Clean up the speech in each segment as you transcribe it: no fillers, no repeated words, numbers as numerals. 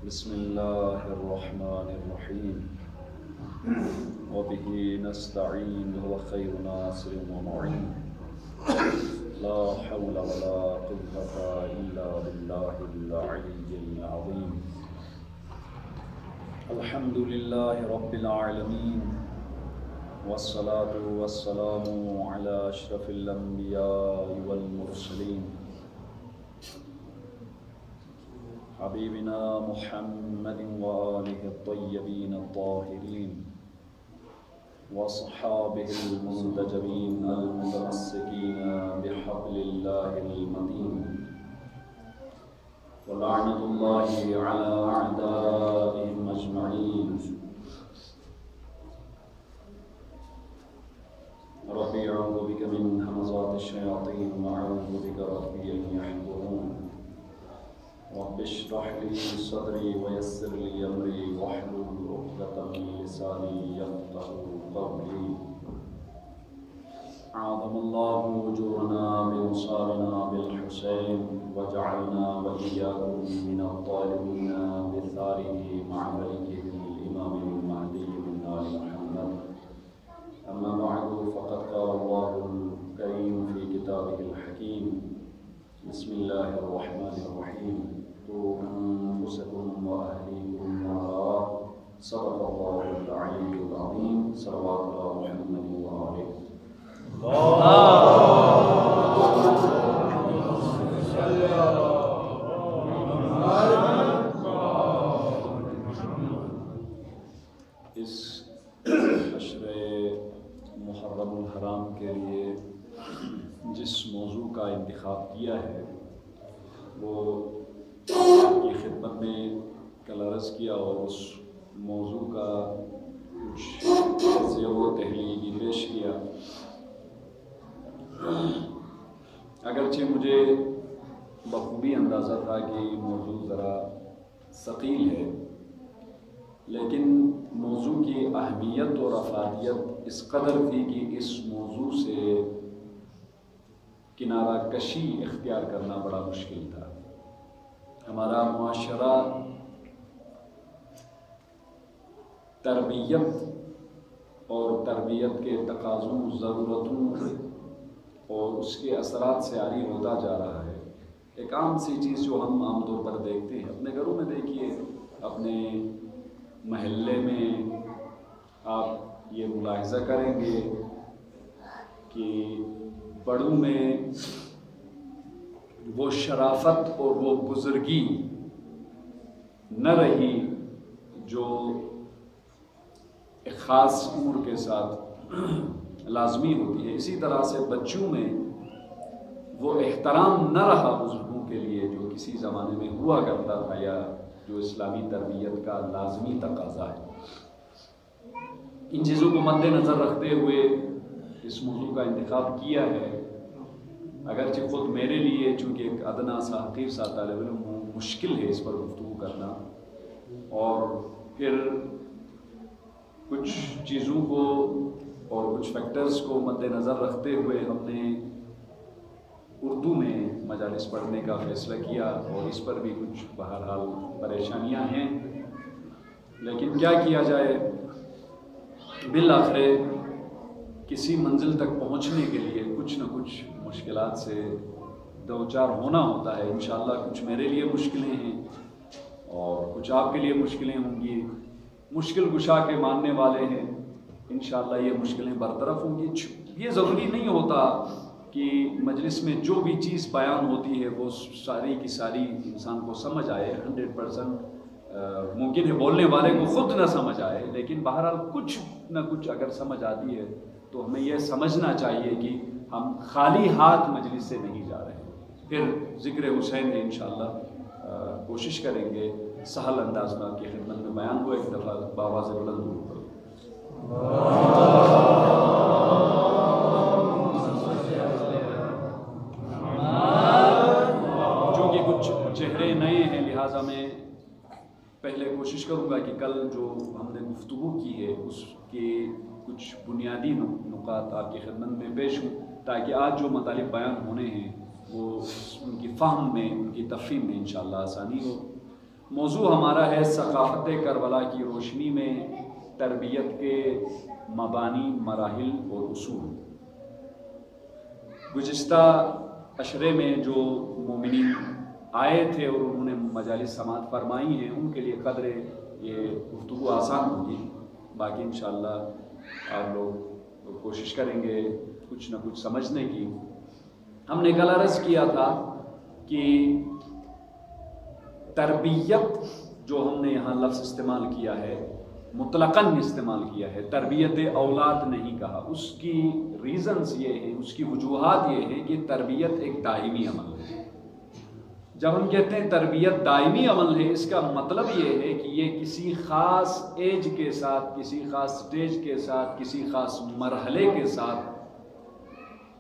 بسم اللہ الرحمن الرحیم وبہ نستعین هو خیر ناصر ومعین لا حول ولا قوة الا باللہ العلی العظیم الحمد للہ رب العالمین والصلاة والسلام علی اشرف الانبیاء والمرسلین حبیبنا محمد وآلہ الطیبین الطاہرین وصحابہ المنتجبین المتمسکین بحبل اللہ المتین ولعنۃ اللہ علی اعدائہم اجمعین ربی اعوذ بک من ہمزات الشیاطین واعوذ بک ربی ان یحضرون رب اشرح لي صدري ويسر لي امري واحلل عقدة من لساني يفقهوا قولي اعظم الله اجورنا بانصارنا بالحسين وجعلنا واياكم من الطالبين بثاره مع ملكه الامام المهدي من ال محمد اما بعد فقد قال الله الكريم في كتابه الحكيم بسم الله الرحمن الرحيم أنفسكم وأهليكم نارا صدق الله العلي العظيم صلوات الله محمد وآله اس عشر محرم الحرام کے لیے جس موضوع کا انتخاب کیا ہے وہ آپ کی خدمت میں کل عرض کیا اور اس موضوع کا کچھ تجزیہ و تحلیل پیش کیا۔ اگرچہ مجھے بخوبی اندازہ تھا کہ یہ موضوع ذرا ثقیل ہے، لیکن موضوع کی اہمیت اور افادیت اس قدر تھی کہ اس موضوع سے کنارہ کشی اختیار کرنا بڑا مشکل تھا۔ ہمارا معاشرہ تربیت اور تربیت کے تقاضوں، ضرورتوں اور اس کے اثرات سے عاری ہوتا جا رہا ہے۔ ایک عام سی چیز جو ہم عام طور پر دیکھتے ہیں، اپنے گھروں میں دیکھیے، اپنے محلے میں آپ یہ ملاحظہ کریں گے کہ بڑوں میں وہ شرافت اور وہ بزرگی نہ رہی جو ایک خاص عمر کے ساتھ لازمی ہوتی ہے۔ اسی طرح سے بچوں میں وہ احترام نہ رہا بزرگوں کے لیے جو کسی زمانے میں ہوا کرتا تھا یا جو اسلامی تربیت کا لازمی تقاضا ہے۔ ان چیزوں کو مد نظر رکھتے ہوئے اس موضوع کا انتخاب کیا ہے۔ اگرچہ خود میرے لیے چونکہ ایک ادنا سا حقیر سا طالب علم ہوں، مشکل ہے اس پر گفتگو کرنا، اور پھر کچھ چیزوں کو اور کچھ فیکٹرز کو مد نظر رکھتے ہوئے ہم نے اردو میں مجالس پڑھنے کا فیصلہ کیا، اور اس پر بھی کچھ بہرحال پریشانیاں ہیں، لیکن کیا کیا جائے، بالآخر کسی منزل تک پہنچنے کے لیے کچھ نہ کچھ مشکلات سے دوچار ہونا ہوتا ہے۔ انشاءاللہ کچھ میرے لیے مشکلیں ہیں اور کچھ آپ کے لیے مشکلیں ہوں گی۔ مشکل کشا کے ماننے والے ہیں، انشاءاللہ یہ مشکلیں برطرف ہوں گی۔ یہ ضروری نہیں ہوتا کہ مجلس میں جو بھی چیز بیان ہوتی ہے وہ ساری کی ساری انسان کو سمجھ آئے، 100% ممکن ہے بولنے والے کو خود نہ سمجھ آئے، لیکن بہرحال کچھ نہ کچھ اگر سمجھ آتی ہے تو ہمیں یہ سمجھنا چاہیے کہ ہم خالی ہاتھ مجلس سے نہیں جا رہے ہیں۔ پھر ذکر حسین میں انشاءاللہ کوشش کریں گے سہل انداز میں آپ کی خدمت میں بیان ہوا ایک دفعہ بآواز بلند درود پڑھو۔ چونکہ کچھ چہرے نئے ہیں لہٰذا میں پہلے کوشش کروں گا کہ کل جو ہم نے گفتگو کی ہے اس کے کچھ بنیادی نکات آپ کی خدمت میں پیش ہوں، تاکہ آج جو مطالب بیان ہونے ہیں وہ ان کی فہم میں، ان کی تفہیم میں انشاءاللہ آسانی ہو۔ موضوع ہمارا ہے ثقافت کربلا کی روشنی میں تربیت کے مبانی، مراحل اور اصول۔ گزشتہ عشرے میں جو مومنین آئے تھے اور انہوں نے مجالس سماعت فرمائی ہیں، ان کے لیے قدر یہ گفتگو آسان ہوگی، باقی انشاءاللہ آپ لوگ کوشش کریں گے کچھ نہ کچھ سمجھنے کی۔ ہم نے کل عرض کیا تھا کہ تربیت جو ہم نے یہاں لفظ استعمال کیا ہے، مطلقاً استعمال کیا ہے، تربیت اولاد نہیں کہا۔ اس کی ریزنز یہ ہیں، اس کی وجوہات یہ ہیں کہ تربیت ایک دائمی عمل ہے۔ جب ہم کہتے ہیں تربیت دائمی عمل ہے، اس کا مطلب یہ ہے کہ یہ کسی خاص ایج کے ساتھ، کسی خاص سٹیج کے ساتھ، کسی خاص مرحلے کے ساتھ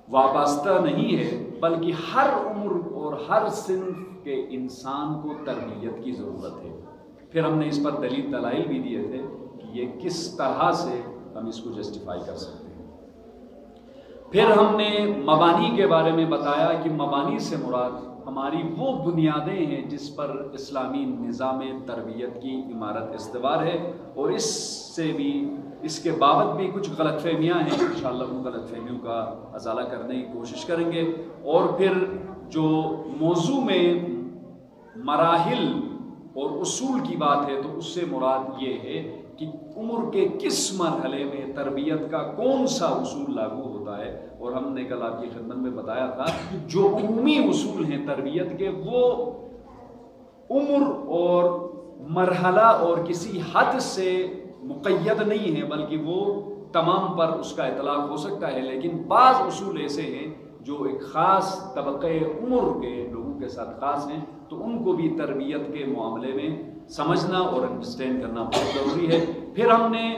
وابستہ نہیں ہے، بلکہ ہر عمر اور ہر صنف کے انسان کو تربیت کی ضرورت ہے۔ پھر ہم نے اس پر دلائل بھی دیے تھے کہ یہ کس طرح سے ہم اس کو جسٹیفائی کر سکتے ہیں۔ پھر ہم نے مبانی کے بارے میں بتایا کہ مبانی سے مراد ہماری وہ بنیادیں ہیں جس پر اسلامی نظام تربیت کی عمارت استوار ہے، اور اس کے بابت بھی کچھ غلط فہمیاں ہیں۔ انشاءاللہ ان غلط فہمیوں کا ازالہ کرنے کی کوشش کریں گے۔ اور پھر جو موضوع میں مراحل اور اصول کی بات ہے، تو اس سے مراد یہ ہے کہ عمر کے کس مرحلے میں تربیت کا کون سا اصول لاگو ہوتا ہے۔ اور ہم نے کل آپ کی خدمت میں بتایا تھا جو عمومی اصول ہیں تربیت کے، وہ عمر اور مرحلہ اور کسی حد سے مقید نہیں ہے، بلکہ وہ تمام پر اس کا اطلاق ہو سکتا ہے۔ لیکن بعض اصول ایسے ہیں جو ایک خاص طبقے عمر کے لوگوں کے ساتھ خاص ہیں، تو ان کو بھی تربیت کے معاملے میں سمجھنا اور انڈرسٹینڈ کرنا بہت ضروری ہے۔ پھر ہم نے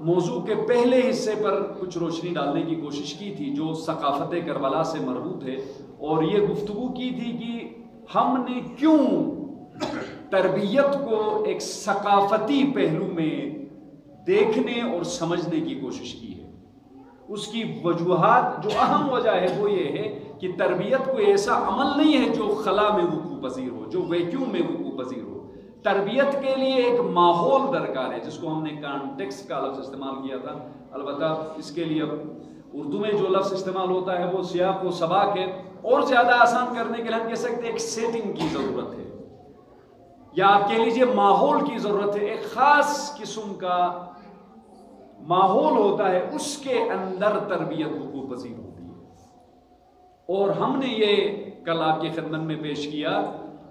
موضوع کے پہلے حصے پر کچھ روشنی ڈالنے کی کوشش کی تھی جو ثقافت کربلا سے مربوط ہے، اور یہ گفتگو کی تھی کہ ہم نے کیوں تربیت کو ایک ثقافتی پہلو میں دیکھنے اور سمجھنے کی کوشش کی ہے۔ اس کی وجوہات، جو اہم وجہ ہے وہ یہ ہے کہ تربیت کوئی ایسا عمل نہیں ہے جو خلا میں وقوع پذیر ہو، جو ویکیوم میں وقوع پذیر ہو۔ تربیت کے لیے ایک ماحول درکار ہے، جس کو ہم نے کانٹیکسٹ کا لفظ استعمال کیا تھا۔ البتہ اس کے لیے اب اردو میں جو لفظ استعمال ہوتا ہے وہ سیاق و سباق ہے، اور زیادہ آسان کرنے کے لیے ہم کہہ سکتے ہیں ایک سیٹنگ کی ضرورت ہے، یا آپ کہہ لیجئے ماحول کی ضرورت ہے۔ ایک خاص قسم کا ماحول ہوتا ہے، اس کے اندر تربیت وقوع پذیر ہوتی ہے۔ اور ہم نے یہ کل آپ کی خدمت میں پیش کیا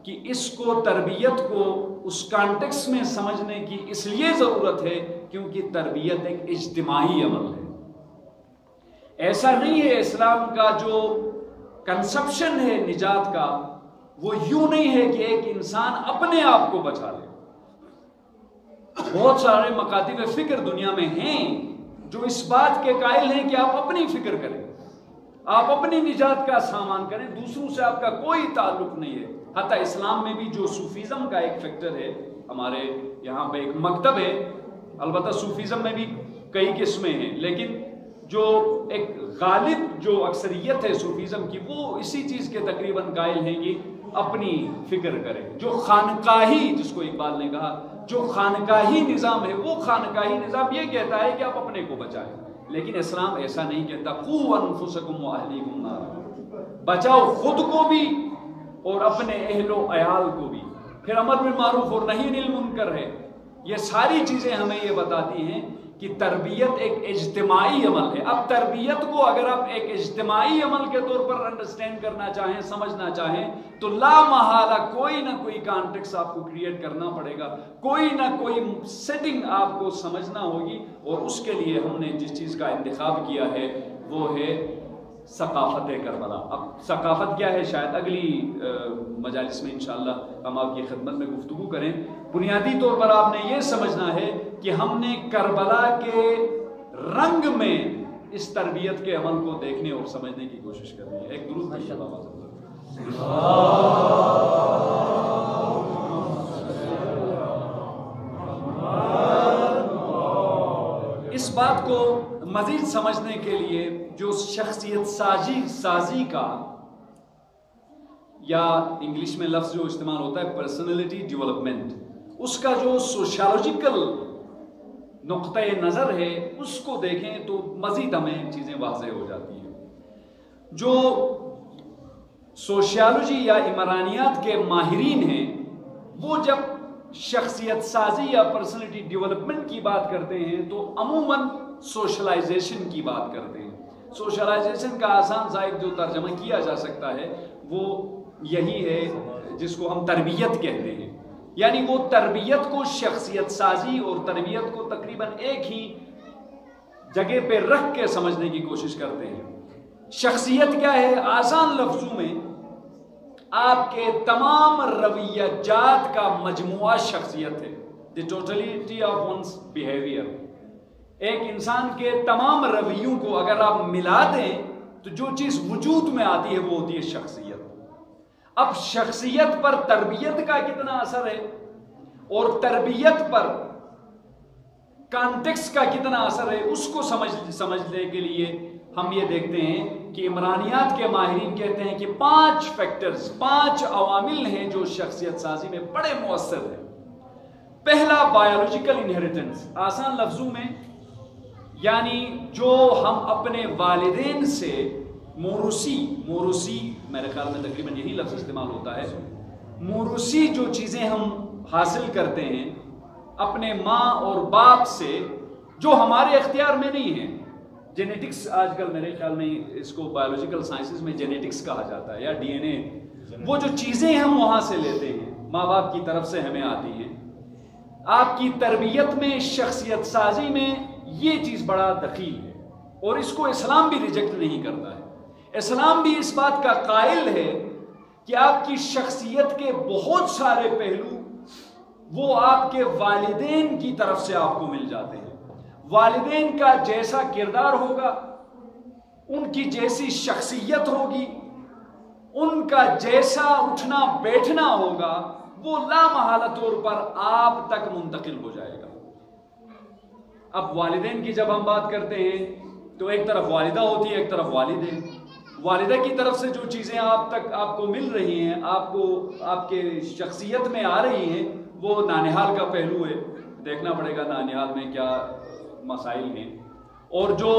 کہ اس کو، تربیت کو اس کانٹیکس میں سمجھنے کی اس لیے ضرورت ہے کیونکہ تربیت ایک اجتماعی عمل ہے۔ ایسا نہیں ہے، اسلام کا جو کنسپشن ہے نجات کا، وہ یوں نہیں ہے کہ ایک انسان اپنے آپ کو بچا لے۔ بہت سارے مکاتب فکر دنیا میں ہیں جو اس بات کے قائل ہیں کہ آپ اپنی فکر کریں، آپ اپنی نجات کا سامان کریں، دوسروں سے آپ کا کوئی تعلق نہیں ہے۔ حتیٰ اسلام میں بھی جو صوفیزم کا ایک فیکٹر ہے، ہمارے یہاں پہ ایک مکتب ہے، البتہ صوفیزم میں بھی کئی قسمیں ہیں، لیکن جو ایک غالب جو اکثریت ہے صوفیزم کی، وہ اسی چیز کے تقریباً قائل ہیں کہ اپنی فکر کریں۔ جو خانقاہی، جس کو اقبال نے کہا، جو خانقاہی نظام ہے، وہ خانقاہی نظام یہ کہتا ہے کہ آپ اپنے کو بچائیں، لیکن اسلام ایسا نہیں کہتا۔ قوا انفسکم واہلیکم نارا، بچاؤ خود کو بھی اور اپنے اہل و عیال کو بھی۔ پھر امر بالمعروف اور نہی عن المنکر ہے۔ یہ ساری چیزیں ہمیں یہ بتاتی ہیں کہ تربیت ایک اجتماعی عمل ہے۔ اب تربیت کو اگر آپ ایک اجتماعی عمل کے طور پر انڈرسٹینڈ کرنا چاہیں، سمجھنا چاہیں، تو لا محالہ کوئی نہ کوئی کانٹیکس آپ کو کریٹ کرنا پڑے گا، کوئی نہ کوئی سیٹنگ آپ کو سمجھنا ہوگی، اور اس کے لیے ہم نے جس چیز کا انتخاب کیا ہے وہ ہے ثقافت کربلا۔ اب ثقافت کیا ہے، شاید اگلی مجالس میں انشاءاللہ ہم آپ کی خدمت میں گفتگو کریں۔ بنیادی طور پر آپ نے یہ سمجھنا ہے کہ ہم نے کربلا کے رنگ میں اس تربیت کے عمل کو دیکھنے اور سمجھنے کی کوشش کرنی ہے۔ ایک درود اس بات کو مزید سمجھنے کے لیے جو شخصیت سازی کا یا انگلش میں لفظ جو استعمال ہوتا ہے پرسنالٹی ڈیولپمنٹ، اس کا جو سوشیالوجیکل نقطہ نظر ہے اس کو دیکھیں تو مزید ہمیں چیزیں واضح ہو جاتی ہیں۔ جو سوشیالوجی یا عمرانیات کے ماہرین ہیں وہ جب شخصیت سازی یا پرسنالٹی ڈیولپمنٹ کی بات کرتے ہیں تو عموماً سوشلائزیشن کی بات کرتے ہیں۔ سوشلائزیشن کا آسان سا ایک جو ترجمہ کیا جا سکتا ہے وہ یہی ہے جس کو ہم تربیت کہتے ہیں، یعنی وہ تربیت کو شخصیت سازی اور تربیت کو تقریباً ایک ہی جگہ پہ رکھ کے سمجھنے کی کوشش کرتے ہیں۔ شخصیت کیا ہے؟ آسان لفظوں میں آپ کے تمام رویہ جات کا مجموعہ شخصیت ہے، دی ٹوٹلٹی آف ونس بیہیویئر۔ ایک انسان کے تمام رویوں کو اگر آپ ملا دیں تو جو چیز وجود میں آتی ہے وہ ہوتی ہے شخصیت۔ اب شخصیت پر تربیت کا کتنا اثر ہے اور تربیت پر کانٹیکسٹ کا کتنا اثر ہے اس کو سمجھنے کے لیے ہم یہ دیکھتے ہیں کہ عمرانیات کے ماہرین کہتے ہیں کہ 5 فیکٹرز، 5 عوامل ہیں جو شخصیت سازی میں بڑے مؤثر ہیں۔ پہلا بایولوجیکل انہیریٹنس، آسان لفظوں میں یعنی جو ہم اپنے والدین سے موروثی میرے خیال میں تقریباً یہی لفظ استعمال ہوتا ہے، موروثی جو چیزیں ہم حاصل کرتے ہیں اپنے ماں اور باپ سے جو ہمارے اختیار میں نہیں ہیں۔ جینیٹکس آج کل میرے خیال میں اس کو بایولوجیکل سائنسز میں جینیٹکس کہا جاتا ہے یا ڈی این اے، وہ جو چیزیں ہم وہاں سے لیتے ہیں ماں باپ کی طرف سے ہمیں آتی ہیں۔ آپ کی تربیت میں، شخصیت سازی میں یہ چیز بڑا دخیل ہے اور اس کو اسلام بھی ریجیکٹ نہیں کرتا ہے۔ اسلام بھی اس بات کا قائل ہے کہ آپ کی شخصیت کے بہت سارے پہلو وہ آپ کے والدین کی طرف سے آپ کو مل جاتے ہیں۔ والدین کا جیسا کردار ہوگا، ان کی جیسی شخصیت ہوگی، ان کا جیسا اٹھنا بیٹھنا ہوگا وہ لامحالہ طور پر آپ تک منتقل ہو جائے گا۔ اب والدین کی جب ہم بات کرتے ہیں تو ایک طرف والدہ ہوتی ہے، ایک طرف والد ہے۔ والدہ کی طرف سے جو چیزیں آپ کو مل رہی ہیں، آپ کو آپ کے شخصیت میں آ رہی ہیں، وہ نانہال کا پہلو ہے، دیکھنا پڑے گا نانہال میں کیا مسائل ہیں۔ اور جو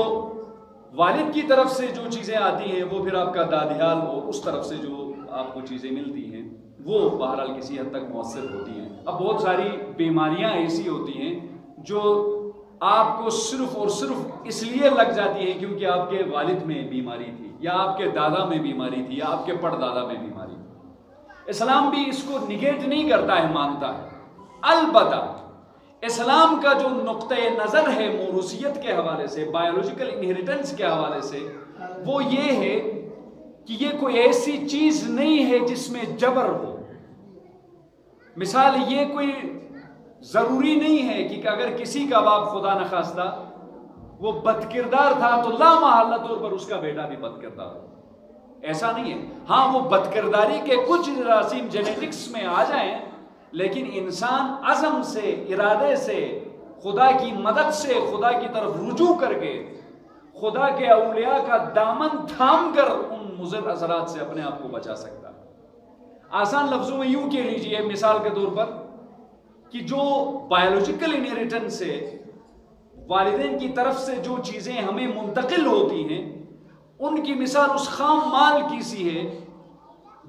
والد کی طرف سے جو چیزیں آتی ہیں وہ پھر آپ کا دادیال اور اس طرف سے جو آپ کو چیزیں ملتی ہیں وہ بہرحال کسی حد تک مؤثر ہوتی ہیں۔ اب بہت ساری بیماریاں ایسی ہوتی ہیں جو آپ کو صرف اور صرف اس لیے لگ جاتی ہیں کیونکہ آپ کے والد میں بیماری تھی یا آپ کے دادا میں بیماری تھی یا آپ کے پڑدادا میں بیماری تھی۔ اسلام بھی اس کو نگیٹ نہیں کرتا ہے، مانتا ہے۔ البتہ اسلام کا جو نقطہ نظر ہے موروثیت کے حوالے سے، بایولوجیکل انہیریٹنس کے حوالے سے، وہ یہ ہے کہ یہ کوئی ایسی چیز نہیں ہے جس میں جبر ہو۔ مثال، یہ کوئی ضروری نہیں ہے کہ اگر کسی کا باپ خدا نخواستہ وہ بد کردار تھا تو لامحالہ طور پر اس کا بیٹا بھی بد کردار ہو، ایسا نہیں ہے۔ ہاں، وہ بد کرداری کے کچھ جراثیم جینیٹکس میں آ جائیں، لیکن انسان عزم سے، ارادے سے، خدا کی مدد سے، خدا کی طرف رجوع کر کے، خدا کے اولیاء کا دامن تھام کر ان مضر اثرات سے اپنے آپ کو بچا سکتا ہے۔ آسان لفظوں میں یوں کہہ لیجئے مثال کے طور پر کہ جو بایولوجیکل انہیریٹنس ہے، والدین کی طرف سے جو چیزیں ہمیں منتقل ہوتی ہیں، ان کی مثال اس خام مال کی سی ہے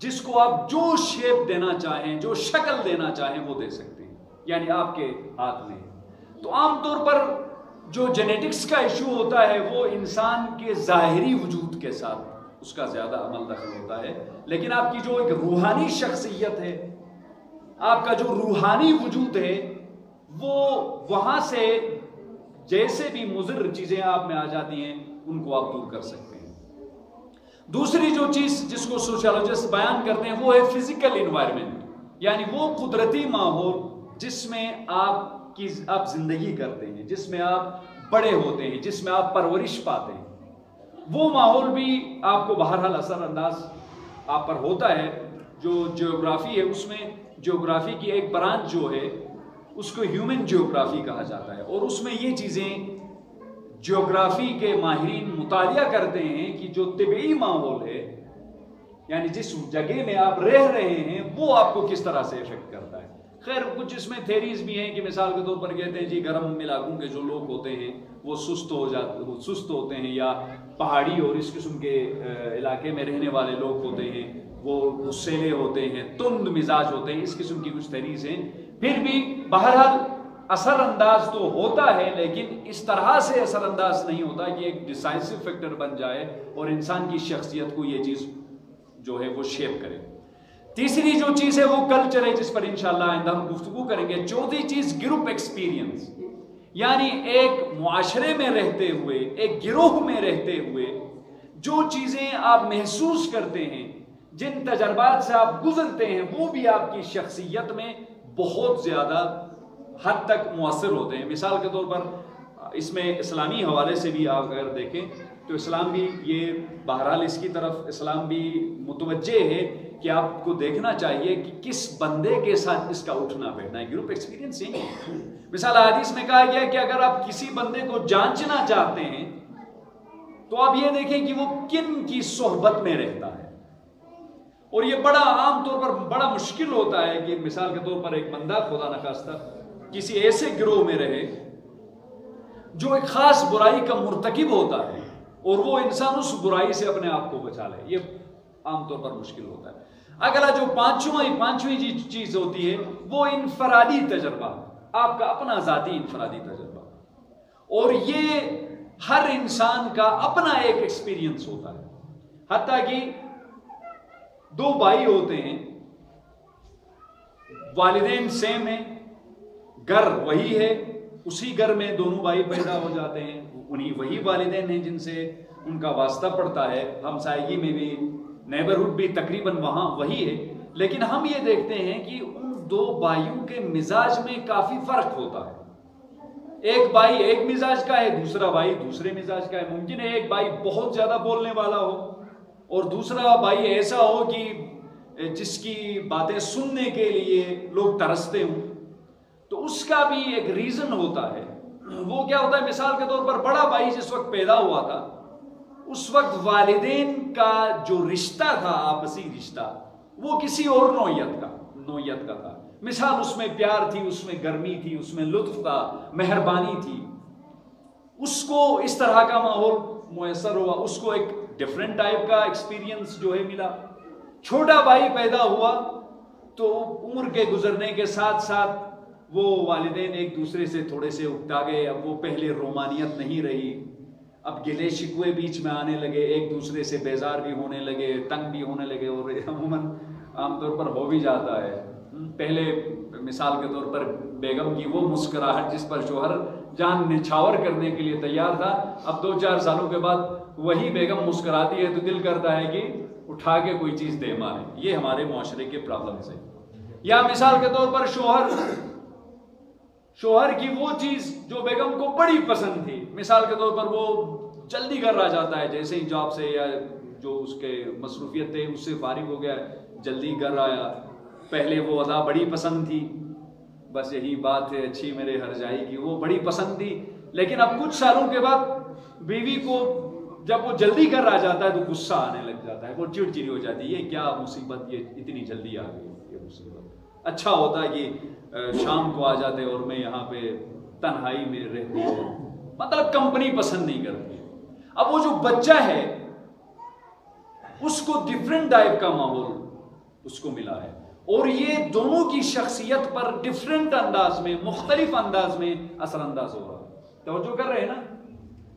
جس کو آپ جو شیپ دینا چاہیں، جو شکل دینا چاہیں وہ دے سکتے ہیں، یعنی آپ کے ہاتھ میں۔ تو عام طور پر جو جینیٹکس کا ایشو ہوتا ہے وہ انسان کے ظاہری وجود کے ساتھ اس کا زیادہ عمل دخل ہوتا ہے، لیکن آپ کی جو ایک روحانی شخصیت ہے، آپ کا جو روحانی وجود ہے، وہ وہاں سے جیسے بھی مضر چیزیں آپ میں آ جاتی ہیں ان کو آپ دور کر سکتے ہیں۔ دوسری جو چیز جس کو سوشیالوجسٹ بیان کرتے ہیں وہ ہے فزیکل انوائرمنٹ، یعنی وہ قدرتی ماحول جس میں آپ زندگی کرتے ہیں، جس میں آپ بڑے ہوتے ہیں، جس میں آپ پرورش پاتے ہیں۔ وہ ماحول بھی آپ کو بہرحال اثر انداز آپ پر ہوتا ہے۔ جو جیوگرافی ہے اس میں جیوگرافی کی ایک برانچ جو ہے اس کو ہیومن جیوگرافی کہا جاتا ہے، اور اس میں یہ چیزیں جیوگرافی کے ماہرین مطالعہ کرتے ہیں کہ جو طبعی ماحول ہے یعنی جس جگہ میں آپ رہ رہے ہیں وہ آپ کو کس طرح سے افیکٹ کرتا ہے. خیر کچھ اس میں تھیریز بھی ہیں کہ مثال کے طور پر کہتے ہیں جی گرم علاقوں کے جو لوگ ہوتے ہیں وہ سست ہوتے ہیں، یا پہاڑی اور اس قسم کے علاقے میں رہنے والے لوگ ہوتے ہیں وہ غصیلے ہوتے ہیں، تند مزاج ہوتے ہیں. اس قسم کی کچھ تھیریز ہیں. پھر بھی بہرحال اثر انداز تو ہوتا ہے، لیکن اس طرح سے اثر انداز نہیں ہوتا کہ ایک ڈیسائسو فیکٹر بن جائے اور انسان کی شخصیت کو یہ چیز جو ہے وہ شیپ کرے. تیسری جو چیز ہے وہ کلچر ہے، جس پر انشاءاللہ آئندہ ہم گفتگو کریں گے. چوتھی چیز گروپ ایکسپیرینس، یعنی ایک معاشرے میں رہتے ہوئے، ایک گروہ میں رہتے ہوئے جو چیزیں آپ محسوس کرتے ہیں، جن تجربات سے آپ گزرتے ہیں، وہ بھی آپ کی شخصیت میں بہت زیادہ حد تک مؤثر ہوتے ہیں. مثال کے طور پر اس میں اسلامی حوالے سے بھی آپ اگر دیکھیں تو اسلام بھی یہ بہرحال اس کی طرف اسلام بھی متوجہ ہے کہ آپ کو دیکھنا چاہیے کہ کس بندے کے ساتھ اس کا اٹھنا بیٹھنا ہے. گروپ ایکسپیرینس ہی مثال حدیث میں کہا گیا کہ اگر آپ کسی بندے کو جانچنا چاہتے ہیں تو آپ یہ دیکھیں کہ وہ کن کی صحبت میں رہتا ہے. اور یہ بڑا عام طور پر بڑا مشکل ہوتا ہے کہ مثال کے طور پر ایک بندہ خدا نخواستہ کسی ایسے گروہ میں رہے جو ایک خاص برائی کا مرتکب ہوتا ہے اور وہ انسان اس برائی سے اپنے آپ کو بچا لے. یہ عام طور پر مشکل ہوتا ہے. اگلا جو پانچویں چیز ہوتی ہے وہ انفرادی تجربہ، آپ کا اپنا ذاتی انفرادی تجربہ. اور یہ ہر انسان کا اپنا ایک ایکسپیرینس ہوتا ہے. حتیٰ کہ دو بھائی ہوتے ہیں، والدین سیم ہیں، گھر وہی ہے، اسی گھر میں دونوں بھائی پیدا ہو جاتے ہیں، وہی والدین ہیں جن سے ان کا واسطہ پڑتا ہے، ہمسائیگی میں بھی، نیبرہڈ بھی تقریباً وہاں وہی ہے. لیکن ہم یہ دیکھتے ہیں کہ ان دو بھائیوں کے مزاج میں کافی فرق ہوتا ہے. ایک بھائی ایک مزاج کا ہے، دوسرا بھائی دوسرے مزاج کا ہے. ممکن ہے ایک بھائی بہت زیادہ بولنے والا ہو اور دوسرا بھائی ایسا ہو کہ جس کی باتیں سننے کے لیے لوگ ترستے ہوں. تو اس کا بھی ایک ریزن ہوتا ہے. وہ کیا ہوتا ہے، مثال کے طور پر بڑا بھائی جس وقت پیدا ہوا تھا اس وقت والدین کا جو رشتہ تھا، آپسی رشتہ، وہ کسی اور نوعیت کا تھا. مثال اس میں پیار تھی، اس میں گرمی تھی، اس میں لطف تھا، مہربانی تھی. اس کو اس طرح کا ماحول میسر ہوا، اس کو ایک ڈیفرنٹ ٹائپ کا ایکسپیرینس جو ہے ملا. چھوٹا بھائی پیدا ہوا تو عمر کے گزرنے کے ساتھ ساتھ وہ والدین ایک دوسرے سے تھوڑے سے اکتا گئے. اب وہ پہلے رومانیت نہیں رہی، اب گلے شکوے بیچ میں آنے لگے، ایک دوسرے سے بیزار بھی ہونے لگے، تنگ بھی ہونے لگے. اور عموماً عام طور پر ہو بھی جاتا ہے. پہلے مثال کے طور پر بیگم کی وہ مسکراہٹ جس پر شوہر جان نچھاور کرنے کے لیے تیار تھا، اب 2-4 سالوں کے بعد وہی بیگم مسکراتی ہے تو دل کرتا ہے کہ اٹھا کے کوئی چیز دے مارے. یہ ہمارے معاشرے کے پرابلمز ہیں. یا مثال کے طور پر شوہر کی وہ چیز جو بیگم کو بڑی پسند تھی، مثال کے طور پر وہ جلدی گھر آ جاتا ہے، جیسے ہی جاب سے یا جو اس کے مصروفیت تھے اس سے فارغ ہو گیا جلدی گھر آیا. پہلے وہ ادا بڑی پسند تھی، بس یہی بات ہے اچھی میرے ہر جائی کی، وہ بڑی پسند تھی. لیکن اب کچھ سالوں کے بعد بیوی کو جب وہ جلدی گھر آ جاتا ہے تو غصہ آنے لگ جاتا ہے، وہ چڑچڑی ہو جاتی ہے. یہ کیا مصیبت، یہ اتنی جلدی آ گئی یہ مصیبت. اچھا ہوتا ہے کہ شام کو آ جاتے اور میں یہاں پہ تنہائی میں رہتی ہوں، مطلب کمپنی پسند نہیں کرتی. اب وہ جو بچہ ہے اس کو ڈفرنٹ ٹائپ کا ماحول اس کو ملا ہے، اور یہ دونوں کی شخصیت پر ڈفرنٹ انداز میں، مختلف انداز میں اثر انداز ہو رہا ہے. توجہ کر رہے ہیں نا؟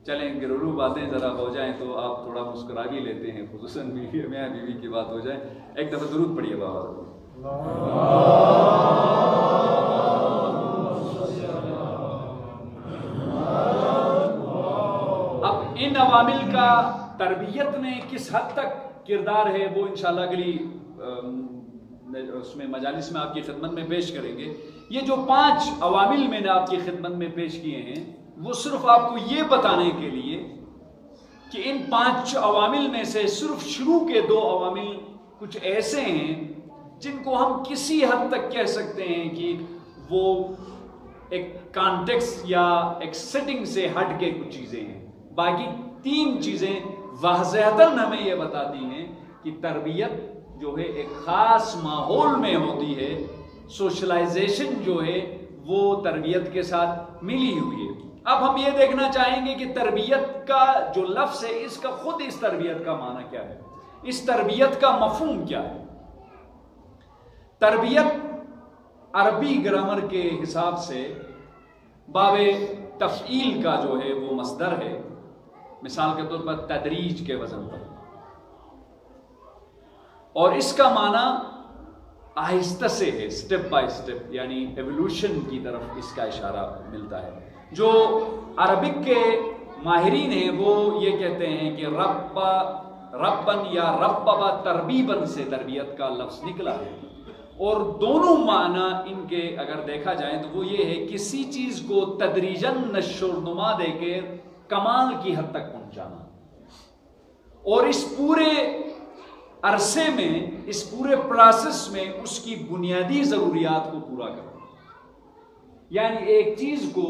چلیں گھریلو باتیں ذرا ہو جائیں تو آپ تھوڑا مسکرا بھی لیتے ہیں، خصوصاً بیوی کی بات ہو جائے. ایک دفعہ درود پڑھیے بابا. اب ان عوامل کا تربیت میں کس حد تک کردار ہے وہ انشاءاللہ اگلی اس میں مجالس میں آپ کی خدمت میں پیش کریں گے. یہ جو 5 عوامل میں نے آپ کی خدمت میں پیش کیے ہیں وہ صرف آپ کو یہ بتانے کے لیے کہ ان 5 عوامل میں سے صرف شروع کے 2 عوامل کچھ ایسے ہیں جن کو ہم کسی حد تک کہہ سکتے ہیں کہ وہ ایک کانٹیکس یا ایک سیٹنگ سے ہٹ کے کچھ چیزیں ہیں. باقی 3 چیزیں واضحتاً ہمیں یہ بتاتی ہیں کہ کہ تربیت جو ہے ایک خاص ماحول میں ہوتی ہے، سوشلائزیشن جو ہے وہ تربیت کے ساتھ ملی ہوئی ہے۔ اب ہم یہ دیکھنا چاہیں گے کہ تربیت کا جو لفظ ہے اس کا خود اس تربیت کا معنی کیا ہے، اس تربیت کا مفہوم کیا ہے۔ تربیت عربی گرامر کے حساب سے باب تفعیل کا جو ہے وہ مصدر ہے، مثال کے طور پر تدریج کے وزن پر، اور اس کا معنی آہستہ سے ہے، سٹیپ بائی سٹیپ، یعنی ایولیوشن کی طرف اس کا اشارہ ملتا ہے۔ جو عربک کے ماہرین ہیں وہ یہ کہتے ہیں کہ ربن یا رببا تربیبن سے تربیت کا لفظ نکلا ہے، اور دونوں معنی ان کے اگر دیکھا جائے تو وہ یہ ہے کسی چیز کو تدریجاً نشو و نما دے کے کمال کی حد تک پہنچانا، اور اس پورے عرصے میں، اس پورے پروسیس میں اس کی بنیادی ضروریات کو پورا کرنا۔ یعنی ایک چیز کو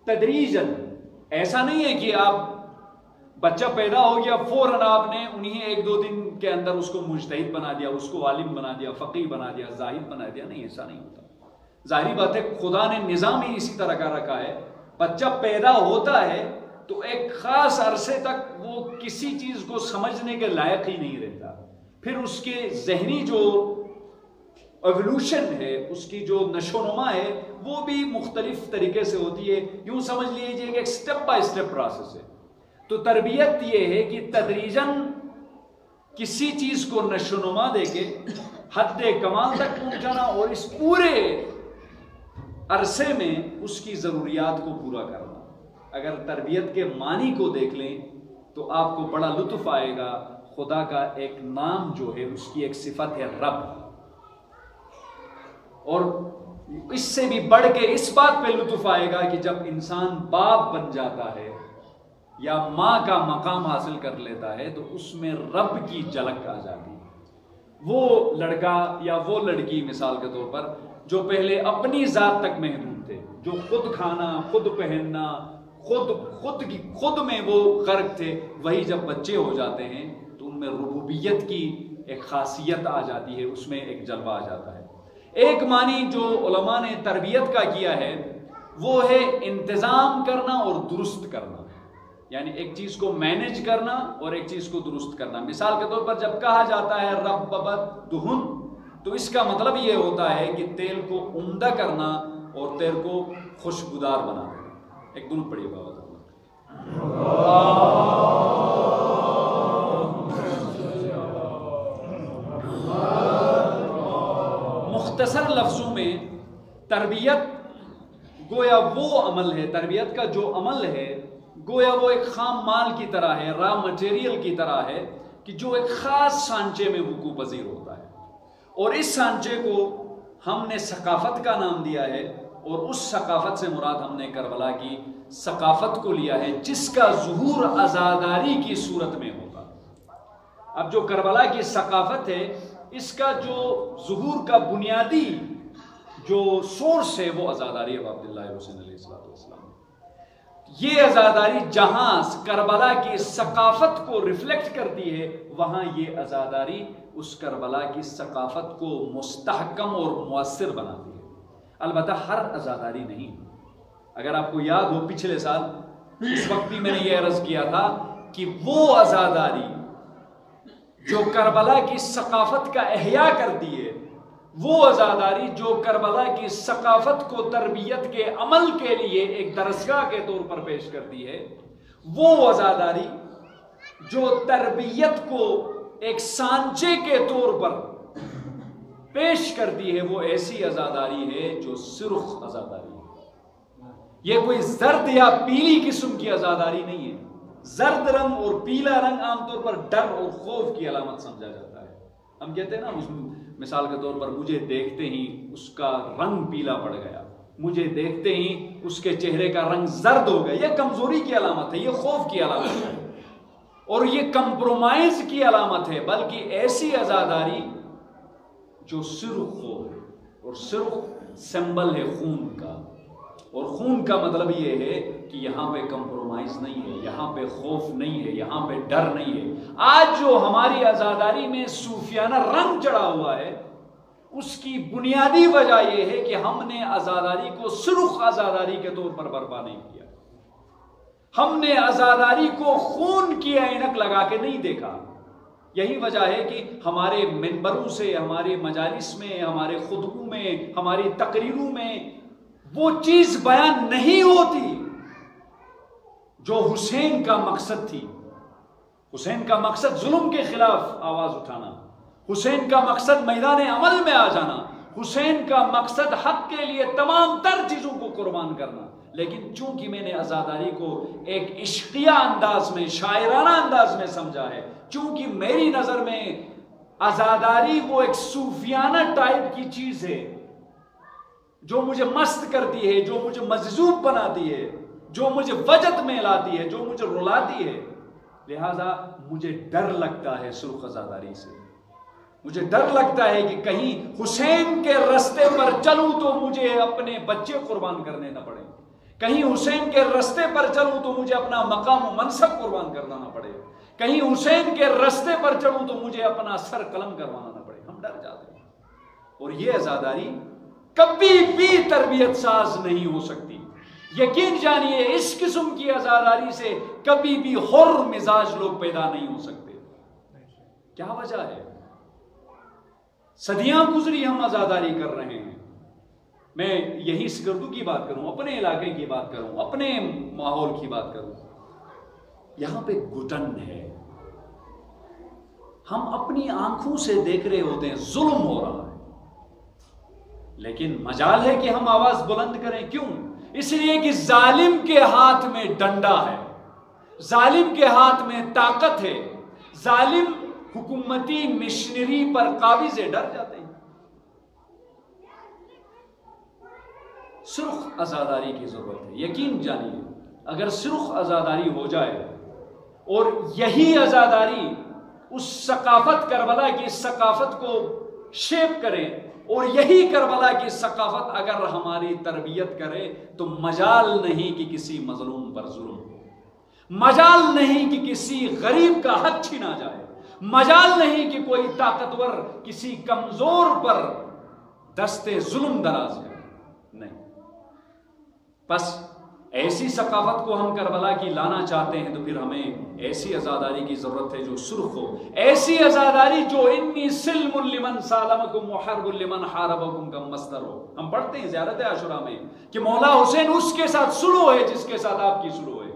تدریجاً، ایسا نہیں ہے کہ آپ بچہ پیدا ہو گیا فوراً آپ نے انہیں 1-2 دن کے اندر اس کو مجتہد بنا دیا، اس کو عالم بنا دیا، فقیہ بنا دیا، زاہد بنا دیا، نہیں، ایسا نہیں ہوتا۔ ظاہری بات ہے خدا نے نظام ہی اسی طرح کا رکھا ہے، بچہ پیدا ہوتا ہے تو ایک خاص عرصے تک وہ کسی چیز کو سمجھنے کے لائق ہی نہیں رہتا، پھر اس کے ذہنی جو ایولیوشن ہے، اس کی جو نشو و نما ہے وہ بھی مختلف طریقے سے ہوتی ہے۔ یوں سمجھ لیجیے کہ ایک سٹیپ بائی سٹیپ پروسیس ہے۔ تو تربیت یہ ہے کہ تدریجاً کسی چیز کو نشو و نما دے کے حد کمال تک پہنچانا، اور اس پورے عرصے میں اس کی ضروریات کو پورا کرنا۔ اگر تربیت کے معنی کو دیکھ لیں تو آپ کو بڑا لطف آئے گا۔ خدا کا ایک نام جو ہے اس کی ایک صفت ہے رب، اور اس سے بھی بڑھ کے اس بات پہ لطف آئے گا کہ جب انسان باپ بن جاتا ہے یا ماں کا مقام حاصل کر لیتا ہے تو اس میں رب کی جھلک آ جاتی ہے۔ وہ لڑکا یا وہ لڑکی مثال کے طور پر جو پہلے اپنی ذات تک محدود تھے، جو خود کھانا، خود پہننا، خود میں وہ غرق تھے، وہی جب بچے ہو جاتے ہیں تو ان میں ربوبیت کی ایک خاصیت آ جاتی ہے، اس میں ایک جلوہ آ جاتا ہے۔ ایک معنی جو علماء نے تربیت کا کیا ہے وہ ہے انتظام کرنا اور درست کرنا، یعنی ایک چیز کو مینج کرنا اور ایک چیز کو درست کرنا۔ مثال کے طور پر جب کہا جاتا ہے رببت دہن، تو اس کا مطلب یہ ہوتا ہے کہ تیل کو عمدہ کرنا اور تیل کو خوشبودار بنا دینا۔ ایک درود پڑھیے بابا۔ مختصر لفظوں میں تربیت گویا وہ عمل ہے، تربیت کا جو عمل ہے گویا وہ ایک خام مال کی طرح ہے، را مٹیریل کی طرح ہے کہ جو ایک خاص سانچے میں وقوع پذیر ہوتا ہے، اور اس سانچے کو ہم نے ثقافت کا نام دیا ہے، اور اس ثقافت سے مراد ہم نے کربلا کی ثقافت کو لیا ہے جس کا ظہور عزاداری کی صورت میں ہوگا۔ اب جو کربلا کی ثقافت ہے اس کا جو ظہور کا بنیادی جو سورس ہے وہ عزاداری اب عبداللہ حسین علیہ السلام۔ یہ عزاداری جہاں کربلا کی ثقافت کو ریفلیکٹ کرتی ہے وہاں یہ عزاداری اس کربلا کی ثقافت کو مستحکم اور مؤثر بناتی ہے۔ البتہ ہر عزاداری نہیں۔ اگر آپ کو یاد ہو پچھلے سال اس وقت بھی میں نے یہ عرض کیا تھا کہ وہ عزاداری جو کربلا کی ثقافت کا احیاء کرتی ہے، وہ عزاداری جو کربلا کی ثقافت کو تربیت کے عمل کے لیے ایک درسگاہ کے طور پر پیش کرتی ہے، وہ عزاداری جو تربیت کو ایک سانچے کے طور پر پیش کرتی ہے، وہ ایسی عزاداری ہے جو سرخ عزاداری ہے۔ یہ کوئی زرد یا پیلی قسم کی عزاداری نہیں ہے۔ زرد رنگ اور پیلا رنگ عام طور پر ڈر اور خوف کی علامت سمجھا جاتا ہے۔ ہم کہتے ہیں نا، مثال کے طور پر مجھے دیکھتے ہی اس کا رنگ پیلا پڑ گیا، مجھے دیکھتے ہی اس کے چہرے کا رنگ زرد ہو گیا، یہ کمزوری کی علامت ہے، یہ خوف کی علامت ہے، اور یہ کمپرومائز کی علامت ہے۔ بلکہ ایسی عزاداری جو سرخ ہو، اور سرخ سمبل ہے خون کا، اور خون کا مطلب یہ ہے کہ یہاں پہ کمپرومائز نہیں ہے، یہاں پہ خوف نہیں ہے، یہاں پہ ڈر نہیں ہے۔ آج جو ہماری عزاداری میں صوفیانہ رنگ چڑھا ہوا ہے، اس کی بنیادی وجہ یہ ہے کہ ہم نے عزاداری کو سرخ عزاداری کے طور پر برپا نہیں کیا، ہم نے عزاداری کو خون کی اینک لگا کے نہیں دیکھا۔ یہی وجہ ہے کہ ہمارے منبروں سے، ہمارے مجالس میں، ہمارے خطبوں میں، ہماری تقریروں میں وہ چیز بیان نہیں ہوتی جو حسین کا مقصد تھی۔ حسین کا مقصد ظلم کے خلاف آواز اٹھانا، حسین کا مقصد میدان عمل میں آ جانا، حسین کا مقصد حق کے لیے تمام تر چیزوں کو قربان کرنا۔ لیکن چونکہ میں نے عزاداری کو ایک عشقیہ انداز میں، شاعرانہ انداز میں سمجھا ہے، چونکہ میری نظر میں عزاداری وہ ایک صوفیانہ ٹائپ کی چیز ہے جو مجھے مست کرتی ہے، جو مجھے مجذوب بناتی ہے، جو مجھے وجد میں لاتی ہے، جو مجھے رلاتی ہے، لہذا مجھے ڈر لگتا ہے سرخ عزاداری سے۔ مجھے ڈر لگتا ہے کہ کہیں حسین کے رستے پر چلوں تو مجھے اپنے بچے قربان کرنے نہ پڑے، کہیں حسین کے رستے پر چلوں تو مجھے اپنا مقام و منصب قربان کرنا نہ پڑے، کہیں حسین کے رستے پر چلوں تو مجھے اپنا سر قلم کروانا نہ پڑے۔ ہم ڈر جاتے ہیں، اور یہ عزاداری کبھی بھی تربیت ساز نہیں ہو سکتی۔ یقین جانیے اس قسم کی عزاداری سے کبھی بھی حر مزاج لوگ پیدا نہیں ہو سکتے۔ کیا وجہ ہے؟ صدیاں گزری ہم عزاداری کر رہے ہیں۔ میں یہی سگردو کی بات کروں، اپنے علاقے کی بات کروں، اپنے ماحول کی بات کروں، یہاں پہ گھٹن ہے، ہم اپنی آنکھوں سے دیکھ رہے ہوتے ہیں ظلم ہو رہا ہے، لیکن مجال ہے کہ ہم آواز بلند کریں۔ کیوں؟ اس لیے کہ ظالم کے ہاتھ میں ڈنڈا ہے، ظالم کے ہاتھ میں طاقت ہے، ظالم حکومتی مشنری پر قابض سے ڈر جاتے ہیں۔ سرخ عزاداری کی ضرورت ہے۔ یقین جانیے اگر سرخ عزاداری ہو جائے اور یہی عزاداری اس ثقافت کربلا کی ثقافت کو شیپ کرے، اور یہی کربلا کی ثقافت اگر ہماری تربیت کرے، تو مجال نہیں کہ کسی مظلوم پر ظلم ہو، مجال نہیں کہ کسی غریب کا حق چھینا جائے، مجال نہیں کہ کوئی طاقتور کسی کمزور پر دستے ظلم دراز کرے، نہیں۔ بس ایسی ثقافت کو ہم کربلا کی لانا چاہتے ہیں تو پھر ہمیں ایسی عزاداری کی ضرورت ہے جو سرخ ہو، ایسی عزاداری جو انی سلم لمن سالمکم وحرب لمن حاربکم کا مصدر ہو۔ ہم پڑھتے ہیں زیارت عاشوراء میں کہ مولا حسین اس کے ساتھ سلو ہے جس کے ساتھ آپ کی سلو ہے،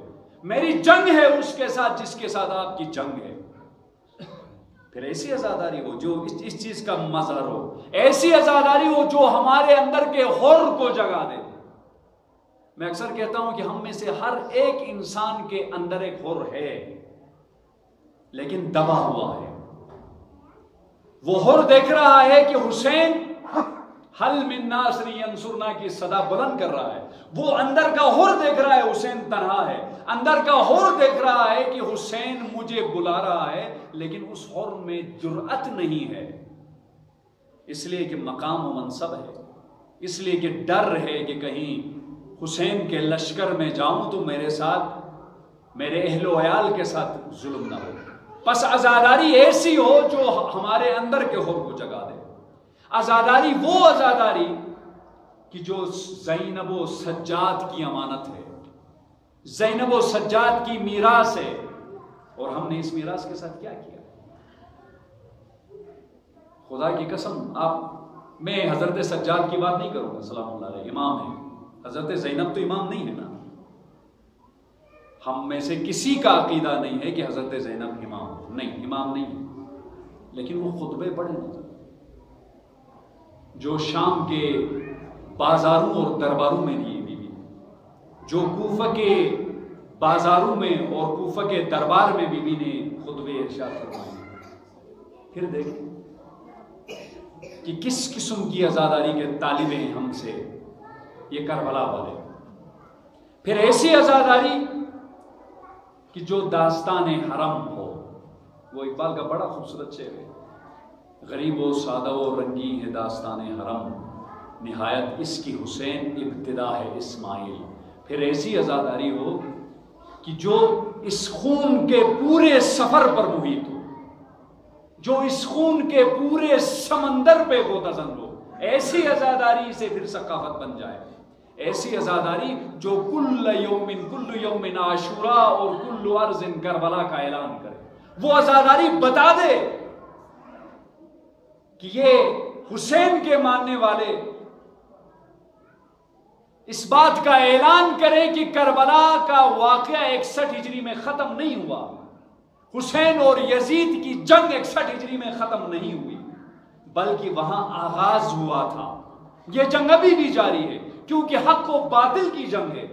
میری جنگ ہے اس کے ساتھ جس کے ساتھ آپ کی جنگ ہے۔ پھر ایسی عزاداری ہو جو اس چیز کا مظہر ہو، ایسی عزاداری ہو جو ہمارے اندر کے حر کو جگا دے۔ میں اکثر کہتا ہوں کہ ہم میں سے ہر ایک انسان کے اندر ایک حر ہے، لیکن دبا ہوا ہے۔ وہ حر دیکھ رہا ہے کہ حسین حل من ناصر ینصرنا کی صدا بلند کر رہا ہے، وہ اندر کا حر دیکھ رہا ہے حسین تنہا ہے، اندر کا حر دیکھ رہا ہے کہ حسین مجھے بلا رہا ہے، لیکن اس حر میں جرأت نہیں ہے، اس لیے کہ مقام و منصب ہے، اس لیے کہ ڈر ہے کہ کہیں حسین کے لشکر میں جاؤں تو میرے ساتھ، میرے اہل و عیال کے ساتھ ظلم نہ ہو۔ پس عزاداری ایسی ہو جو ہمارے اندر کے حر کو جگا دے۔ عزاداری وہ عزاداری کہ جو زینب و سجاد کی امانت ہے، زینب و سجاد کی میراث ہے، اور ہم نے اس میراث کے ساتھ کیا کیا؟ خدا کی قسم میں حضرت سجاد کی بات نہیں کروں گا، سلام اللہ علیہ، امام ہے۔ حضرت زینب تو امام نہیں ہے نا، ہم میں سے کسی کا عقیدہ نہیں ہے کہ حضرت زینب امام نہیں، امام نہیں ہے، لیکن وہ خطبے پڑھے نا جو شام کے بازاروں اور درباروں میں دیے بیوی، جو کوفہ کے بازاروں میں اور کوفہ کے دربار میں بیوی نے خطبے ارشاد فرمائے۔ پھر دیکھیں کہ کس قسم کی عزاداری کے طالب ہیں ہم سے یہ کربلا والے۔ پھر ایسی عزاداری کہ جو داستان حرم ہو، وہ اقبال کا بڑا خوبصورت شعر ہے، غریب و سادہ و رنگی ہے داستان حرم، نہایت اس کی حسین ابتدا ہے اسماعیل. پھر ایسی عزاداری ہو کہ جو اس خون کے پورے سفر پر محیط ہو، جو اس خون کے پورے سمندر پہ غوطہ ہو. ایسی عزاداری سے پھر ثقافت بن جائے. ایسی عزاداری جو کل یوم عاشوراء اور کل ارض کربلا کا اعلان کرے. وہ عزاداری بتا دے کہ یہ حسین کے ماننے والے اس بات کا اعلان کریں کہ کربلا کا واقعہ 61 ہجری میں ختم نہیں ہوا، حسین اور یزید کی جنگ 61 ہجری میں ختم نہیں ہوئی، بلکہ وہاں آغاز ہوا تھا. یہ جنگ ابھی بھی جاری ہے، کیونکہ حق و باطل کی جنگ ہے،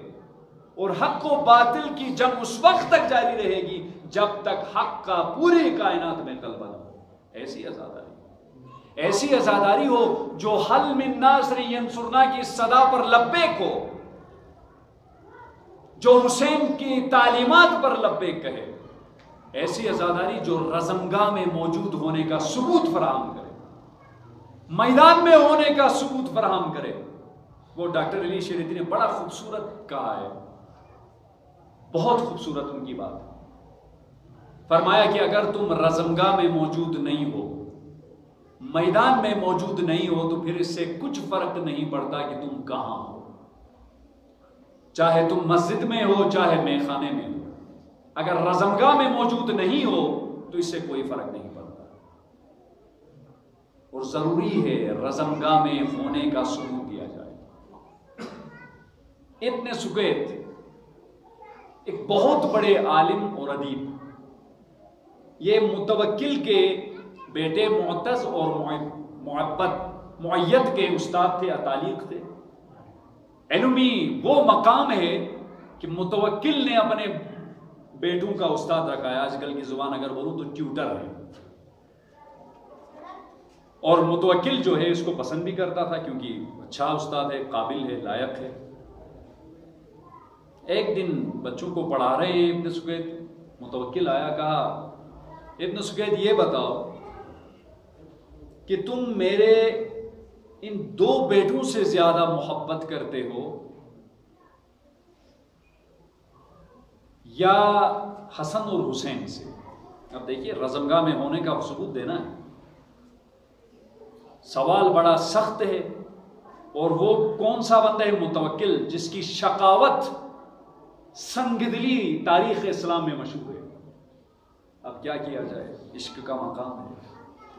اور حق و باطل کی جنگ اس وقت تک جاری رہے گی جب تک حق کا پوری کائنات میں غلبہ نہ ہو. ایسی عزاداری ہو جو حل من ناصر ینصرنا کی صدا پر لبیک ہو، جو حسین کی تعلیمات پر لبیک کہے. ایسی عزاداری جو رزمگاہ میں موجود ہونے کا ثبوت فراہم کرے، میدان میں ہونے کا ثبوت فراہم کرے. وہ ڈاکٹر علی شریعتی نے بڑا خوبصورت کہا ہے، بہت خوبصورت ان کی بات. فرمایا کہ اگر تم رزمگاہ میں موجود نہیں ہو، میدان میں موجود نہیں ہو، تو پھر اس سے کچھ فرق نہیں پڑتا کہ تم کہاں ہو. چاہے تم مسجد میں ہو، چاہے میخانے میں ہو، اگر رزمگاہ میں موجود نہیں ہو تو اس سے کوئی فرق نہیں پڑتا. اور ضروری ہے رزمگاہ میں ہونے کا ثبوت دیا جائے. ابن سکیت ایک بہت بڑے عالم اور ادیب، یہ متوکل کے بیٹے معتز اور معید کے استاد تھے، اتالیق تھے. علمی وہ مقام ہے کہ متوکل نے اپنے بیٹوں کا استاد رکھا ہے. آج کل کی زبان اگر بولوں تو ٹیوٹر ہے. اور متوکل جو ہے اس کو پسند بھی کرتا تھا کیونکہ اچھا استاد ہے، قابل ہے، لائق ہے. ایک دن بچوں کو پڑھا رہے ہیں ابن سکیت، متوکل آیا، کہا ابن سکیت یہ بتاؤ کہ تم میرے ان 2 بیٹوں سے زیادہ محبت کرتے ہو یا حسن اور حسین سے؟ اب دیکھیے رزمگاہ میں ہونے کا ثبوت دینا ہے. سوال بڑا سخت ہے. اور وہ کون سا بندہ ہے؟ متوکل، جس کی شقاوت سنگدلی تاریخ اسلام میں مشہور ہے. اب کیا کیا جائے، عشق کا مقام ہے،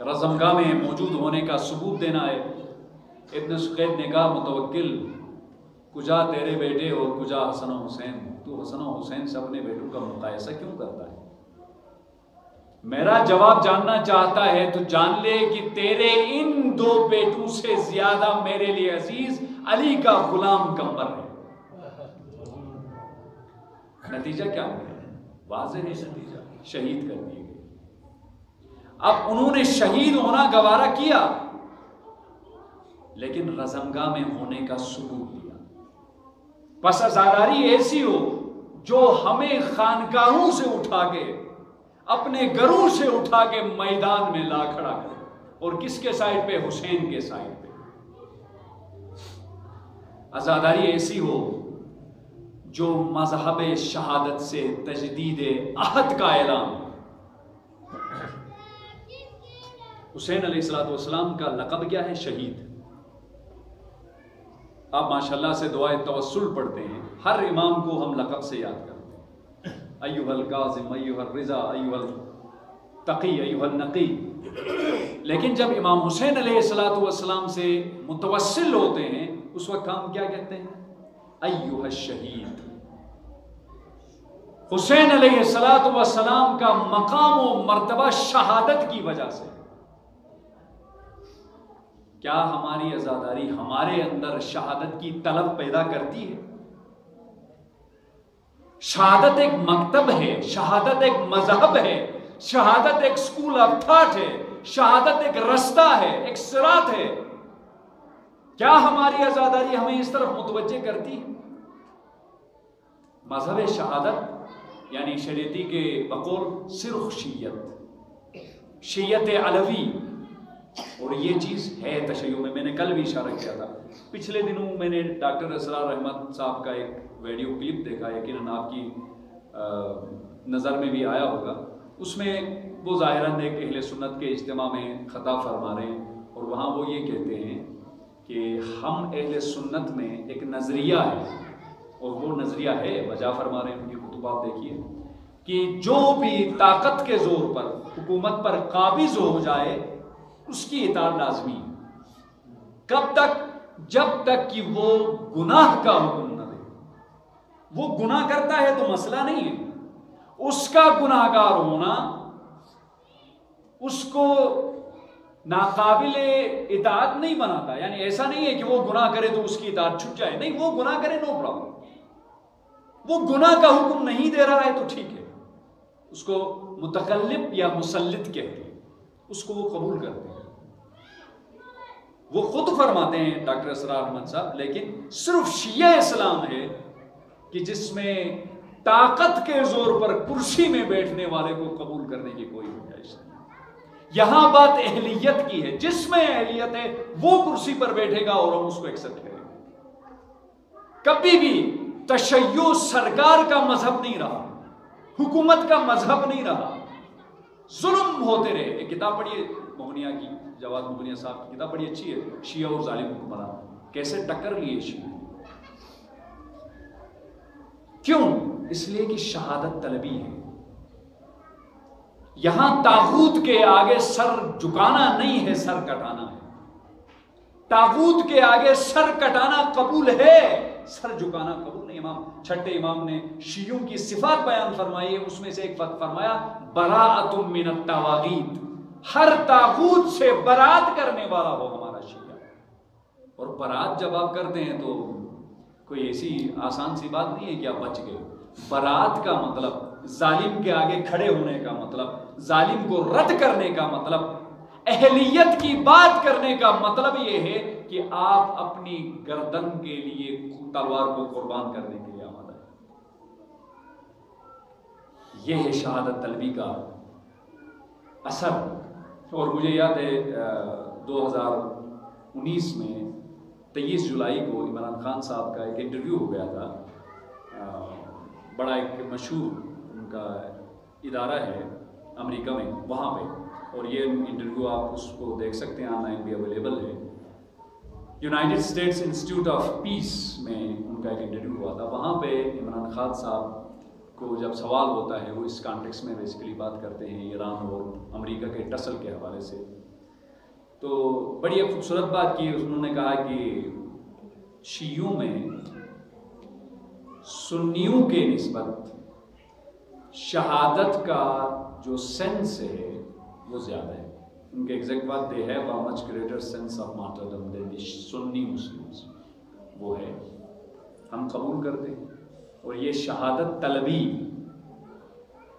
رزمگاہ میں موجود ہونے کا ثبوت دینا ہے. ابن سکیت نے کہا متوکل، کجا تیرے بیٹے اور کجا حسن و حسین؟ تو حسن و حسین سے اپنے بیٹوں کا مقایسہ کیوں کرتا ہے؟ میرا جواب جاننا چاہتا ہے تو جان لے کہ تیرے ان 2 بیٹوں سے زیادہ میرے لیے عزیز علی کا غلام قمر ہے. نتیجہ کیا ہو گیا؟ واضح ہے نتیجہ، شہید کر دیے گئے. اب انہوں نے شہید ہونا گوارا کیا لیکن رزمگاہ میں ہونے کا ثبوت دیا. پس عزاداری ایسی ہو جو ہمیں خانقاہوں سے اٹھا کے، اپنے گھروں سے اٹھا کے میدان میں لا کھڑا کرے. اور کس کے سائڈ پہ؟ حسین کے سائڈ پہ. عزاداری ایسی ہو جو مذہب شہادت سے تجدید عہد کا اعلان. حسین علیہ السلام کا لقب کیا ہے؟ شہید. آپ ماشاءاللہ سے دعائے توسل پڑھتے ہیں، ہر امام کو ہم لقب سے یاد کرتے ہیں، ایھا الکاظم، ایھا الرضا، ایھا التقی، ایھا النقی. لیکن جب امام حسین علیہ السلام سے متوسل ہوتے ہیں اس وقت ہم کیا کہتے ہیں؟ ایھا الشہید. حسین علیہ السلام کا مقام و مرتبہ شہادت کی وجہ سے. کیا ہماری عزاداری ہمارے اندر شہادت کی طلب پیدا کرتی ہے؟ شہادت ایک مکتب ہے، شہادت ایک مذہب ہے، شہادت ایک سکول آف تھاٹ ہے، شہادت ایک رستہ ہے، ایک صراط ہے. کیا ہماری عزاداری ہمیں اس طرف متوجہ کرتی ہے؟ مذہب شہادت یعنی شریعتی کے بقول صرف شیعت علوی، اور یہ چیز ہے تشیع میں. میں نے کل بھی اشارہ کیا تھا. پچھلے دنوں میں نے ڈاکٹر اسرار احمد صاحب کا ایک ویڈیو کلپ دیکھا, یقیناً آپ کی نظر میں بھی آیا ہوگا. اس میں وہ ظاہراً ایک اہل سنت کے اجتماع میں خطاب فرما رہے ہیں, اور وہاں وہ یہ کہتے ہیں کہ ہم اہل سنت میں ایک نظریہ ہے, اور وہ نظریہ ہے وجہ فرما رہے ہیں, ان کی کتب آپ دیکھیے, کہ جو بھی طاقت کے زور پر حکومت پر قابض ہو جائے اس کی اطاعت لازمی ہے. کب تک؟ جب تک کہ وہ گناہ کا حکم نہ دے. وہ گناہ کرتا ہے تو مسئلہ نہیں ہے, اس کا گناہ گار ہونا اس کو ناقابل اطاعت نہیں بناتا. یعنی ایسا نہیں ہے کہ وہ گناہ کرے تو اس کی اطاعت چھٹ جائے, نہیں, وہ گناہ کرے نو پرابلم. وہ گناہ کا حکم نہیں دے رہا ہے تو ٹھیک ہے, اس کو متکلم یا مسلط کہتے ہیں, اس کو وہ قبول کرتے ہیں. وہ خود فرماتے ہیں ڈاکٹر اسرار احمد صاحب, لیکن صرف شیعہ اسلام ہے کہ جس میں طاقت کے زور پر کرسی میں بیٹھنے والے کو قبول کرنے کی کوئی گنجائش نہیں. یہاں بات اہلیت کی ہے, جس میں اہلیت ہے وہ کرسی پر بیٹھے گا اور ہم اس کو ایکسپٹ کریں گے. کبھی بھی تشیع سرکار کا مذہب نہیں رہا, حکومت کا مذہب نہیں رہا. ظلم ہوتے رہے. ایک کتاب پڑھیے مغنیہ کی, جواد مغنیہ صاحب کی کتاب بڑی اچھی ہے, شیعہ اور ظالم حکمران, کیسے ٹکر لیے شیعہ. کیوں؟ اس لیے کہ شہادت طلبی ہے. یہاں طاغوت کے آگے سر جھکانا نہیں ہے, سر کٹانا ہے. طاغوت کے آگے سر کٹانا قبول ہے, سر جھکانا قبول نہیں. چھٹے امام نے شیعوں کی صفات بیان فرمائی ہے, اس میں سے ایک فرمایا براءۃ من الطواغیت, ہر طاغوت سے برات کرنے والا ہو ہمارا شیعہ. اور برات جب آپ کرتے ہیں تو کوئی ایسی آسان سی بات نہیں ہے کہ آپ بچ گئے. برات کا مطلب ظالم کے آگے کھڑے ہونے کا مطلب, ظالم کو رد کرنے کا مطلب, اہلیت کی بات کرنے کا مطلب یہ ہے کہ آپ اپنی گردن کے لیے تلوار کو قربان کرنے کے لیے آمادہ ہیں. یہ ہے شہادت طلبی کا اثر. اور مجھے یاد ہے 2019 میں 23 جولائی کو عمران خان صاحب کا ایک انٹرویو ہو گیا تھا. بڑا ایک مشہور ان کا ادارہ ہے امریکہ میں, وہاں پہ, اور یہ انٹرویو آپ اس کو دیکھ سکتے ہیں, آن لائن بھی اویلیبل ہے. United States institute of peace میں ان کا ایک انٹرویو ہوا تھا. وہاں پہ عمران خان صاحب کو جب سوال ہوتا ہے, وہ اس کانٹیکس میں بیسیکلی بات کرتے ہیں ایران اور امریکہ کے ٹسل کے حوالے سے, تو بڑی ایک خوبصورت بات کی. انہوں نے کہا کہ شیعوں میں سنیوں کے نسبت شہادت کا جو سینس ہے وہ زیادہ ہے. ان کے ایگزیکٹ بات, they have a much greater sense of martyrdom than the Sunni Muslims. وہ ہے, ہم قبول کرتے ہیں. اور یہ شہادت طلبی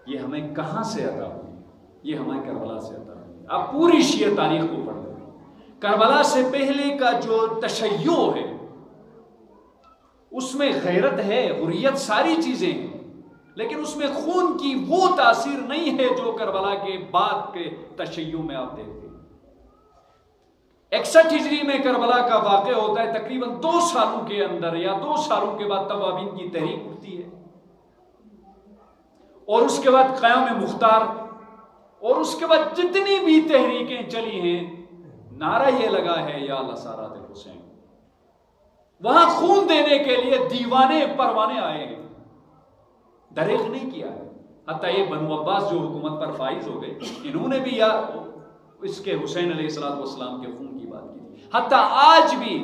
یہ ہمیں کہاں سے عطا ہوئی؟ یہ ہمیں کربلا سے عطا ہوئی. آپ پوری شیعہ تاریخ کو پڑھ لیں, کربلا سے پہلے کا جو تشیع ہے اس میں غیرت ہے, حریت, ساری چیزیں ہیں, لیکن اس میں خون کی وہ تاثیر نہیں ہے جو کربلا کے بعد کے تشیع میں آپ دیکھتے ہیں. 61 ہجری میں کربلا کا واقع ہوتا ہے, تقریباً 2 سالوں کے اندر یا 2 سالوں کے بعد توابین کی تحریک اٹھتی ہے, اور اس کے بعد قیام مختار, اور اس کے بعد جتنی بھی تحریکیں چلی ہیں, نعرہ یہ لگا ہے یا لسارات الحسین. وہاں خون دینے کے لیے دیوانے پروانے آئے ہیں, دریغ نہیں کیا ہے. حتیٰ یہ بنو عباس جو حکومت پر فائز ہو گئے, انہوں نے بھی یا اس کے حسین علیہ السلام کے خون کی بات کی. حتیٰ آج بھی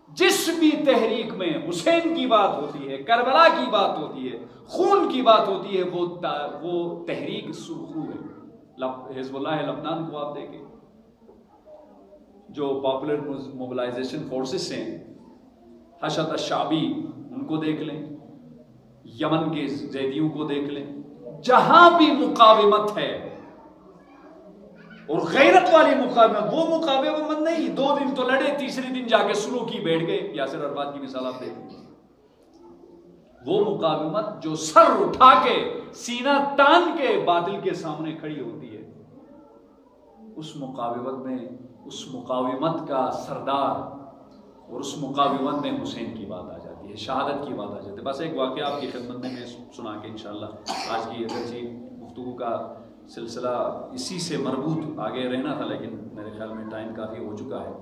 جس بھی تحریک میں حسین کی بات ہوتی ہے, کربلا کی بات ہوتی ہے, خون کی بات ہوتی ہے, وہ تحریک سرخرو ہے. حزب اللہ لبنان کو آپ دیکھیں, جو پاپولر موبلائزیشن فورسز ہیں, حشد الشعبی, ان کو دیکھ لیں, یمن کے زیدیوں کو دیکھ لیں. جہاں بھی مقاومت ہے اور غیرت والی مقاومت, وہ مقاومت نہیں 2 دن تو لڑے, تیسرے دن جا کے سلو کی بیٹھ گئے. یاسر عرفات کی مثال آپ دیکھیں. وہ مقاومت جو سر اٹھا کے سینہ تان کے باطل کے سامنے کھڑی ہوتی ہے, اس مقاومت کا سردار اور اس مقاومت میں حسین کی بات آ جاتی ہے، شہادت کی بات آ جاتی ہے۔ بس ایک واقعہ آپ کی خدمت میں سنا کے انشاءاللہ آج کی اگرچہ گفتگو کا سلسلہ اسی سے مربوط آگے رہنا تھا، لیکن میرے خیال میں ٹائم کافی ہو چکا ہے،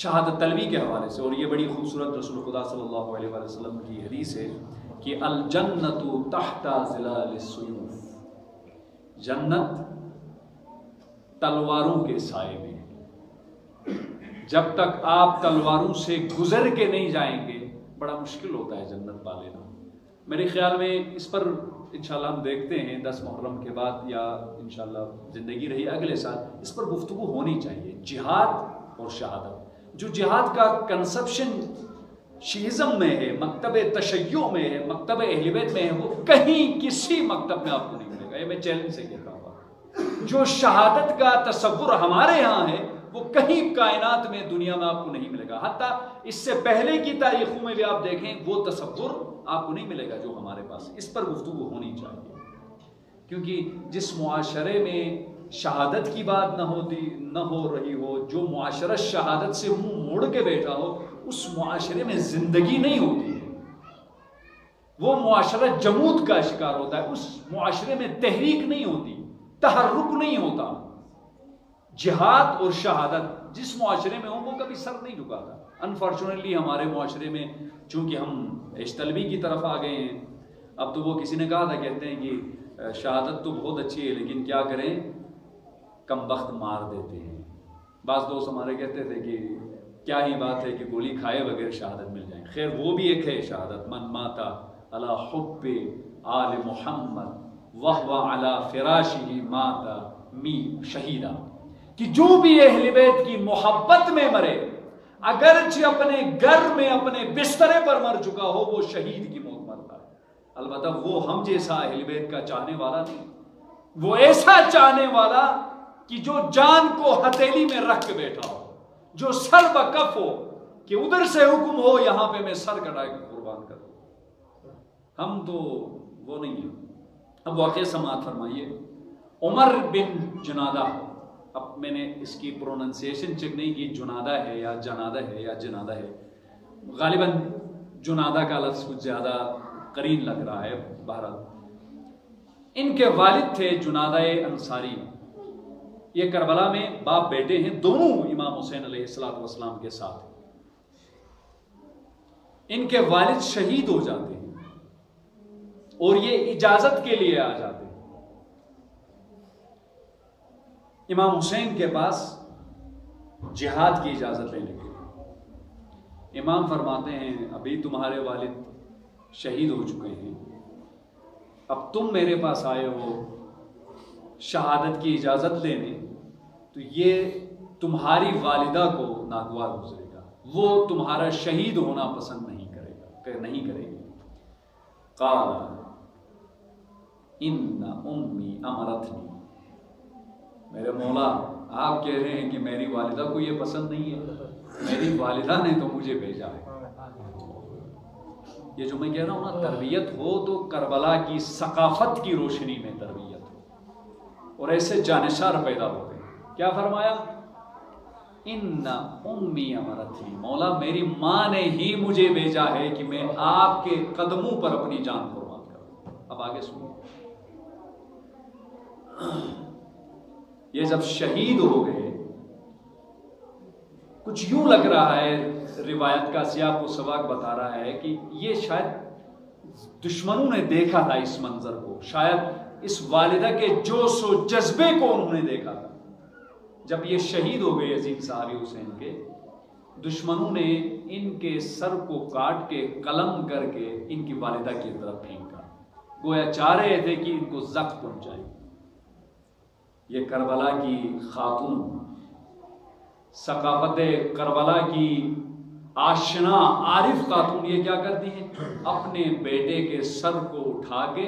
شہادت طلبی کے حوالے سے۔ اور یہ بڑی خوبصورت رسول خدا صلی اللہ علیہ وآلہ وسلم کی حدیث ہے کہ الجنت تحت ظلال السیوف، جنت تلواروں کے سائے میں ہے۔ جب تک آپ تلواروں سے گزر کے نہیں جائیں گے بڑا مشکل ہوتا ہے جنت پا لینا۔ میرے خیال میں اس پر انشاءاللہ ہم دیکھتے ہیں 10 محرم کے بعد یا انشاءاللہ زندگی رہی اگلے سال اس پر گفتگو ہونی چاہیے، جہاد اور شہادت۔ جو جہاد کا کنسپشن شیعزم میں ہے، مکتب تشیع میں ہے، مکتب اہل بیت میں ہے، وہ کہیں کسی مکتب میں آپ کو نہیں ملے گا، یہ میں چیلنج سے کہتا ہوں۔ جو شہادت کا تصور ہمارے ہاں ہے وہ کہیں کائنات میں دنیا میں آپ کو نہیں ملے گا، حتیٰ اس سے پہلے کی تاریخوں میں بھی آپ دیکھیں وہ تصور آپ کو نہیں ملے گا جو ہمارے پاس۔ اس پر گفتگو ہونی چاہیے، کیونکہ جس معاشرے میں شہادت کی بات نہ ہو رہی ہو، جو معاشرہ شہادت سے منہ موڑ کے بیٹھا ہو، اس معاشرے میں زندگی نہیں ہوتی ہے، وہ معاشرہ جمود کا شکار ہوتا ہے، اس معاشرے میں تحریک نہیں ہوتی، تحرک نہیں ہوتا۔ جہاد اور شہادت جس معاشرے میں ہوں وہ کبھی سر نہیں جھکاتا۔ انفارچونیٹلی ہمارے معاشرے میں چونکہ ہم عیش طلبی کی طرف آ گئے ہیں، اب تو وہ کسی نے کہا تھا، کہتے ہیں کہ شہادت تو بہت اچھی ہے لیکن کیا کریں کم بخت مار دیتے ہیں۔ بعض دوست ہمارے کہتے تھے کہ کیا ہی بات ہے کہ گولی کھائے بغیر شہادت مل جائیں۔ خیر وہ بھی ایک ہے شہادت، من ماتا علی حب آل محمد وہو علی فراشہ ماتا می شہیدہ، کہ جو بھی اہل بیت کی محبت میں مرے، اگرچہ اپنے گھر میں اپنے بسترے پر مر چکا ہو، وہ شہید کی موت مرتا ہے۔ البتہ وہ ہم جیسا اہل بیت کا چاہنے والا نہیں، وہ ایسا چاہنے والا کہ جو جان کو ہتھیلی میں رکھ کے بیٹھا ہو، جو سر بکف ہو کہ ادھر سے حکم ہو یہاں پہ میں سر کٹا کے قربان کر دوں۔ ہم تو وہ نہیں ہیں۔ اب واقعہ سماعت فرمائیے، عمر بن جنادہ، اب میں نے اس کی پروننسیشن چیک نہیں کی، جنادہ ہے یا جنادہ ہے یا جنادہ ہے، غالباً جنادہ کا لفظ کچھ زیادہ قرین لگ رہا ہے۔ بہرحال ان کے والد تھے جنادہ انصاری، یہ کربلا میں باپ بیٹے ہیں، دونوں امام حسین علیہ السلام کے ساتھ۔ ان کے والد شہید ہو جاتے ہیں اور یہ اجازت کے لیے آ جاتے ہیں امام حسین کے پاس جہاد کی اجازت لینے کے لیے۔ امام فرماتے ہیں ابھی تمہارے والد شہید ہو چکے ہیں، اب تم میرے پاس آئے ہو شہادت کی اجازت لینے، تو یہ تمہاری والدہ کو ناگوار گزرے گا، وہ تمہارا شہید ہونا پسند نہیں کرے گی۔ قال ان امی امرتنی، میرے مولا آپ کہہ رہے ہیں کہ میری والدہ کو یہ پسند نہیں ہے، میری والدہ نے تو مجھے بھیجا ہے۔ یہ جو میں کہہ رہا ہوں نا، تربیت ہو تو کربلا کی ثقافت کی روشنی میں تربیت ہو اور ایسے جانشار پیدا ہوتے ہیں۔ کیا فرمایا؟ ان امی امرتنی، مولا میری ماں نے ہی مجھے بھیجا ہے کہ میں آپ کے قدموں پر اپنی جان قربان کروں۔ اب آگے سنو، یہ جب شہید ہو گئے، کچھ یوں لگ رہا ہے، روایت کا سیاق و سباق بتا رہا ہے کہ یہ شاید دشمنوں نے دیکھا تھا اس منظر کو، شاید اس والدہ کے جوش و جذبے کو انہوں نے دیکھا تھا۔ جب یہ شہید ہو گئے عظیم صحابی حسین کے، دشمنوں نے ان کے سر کو کاٹ کے قلم کر کے ان کی والدہ کی طرف پھینکا، گویا چاہ رہے تھے کہ ان کو زخم پہنچائے۔ یہ کربلا کی خاتون، ثقافت کربلا کی آشنا عارف خاتون، یہ کیا کرتی ہیں؟ اپنے بیٹے کے سر کو اٹھا کے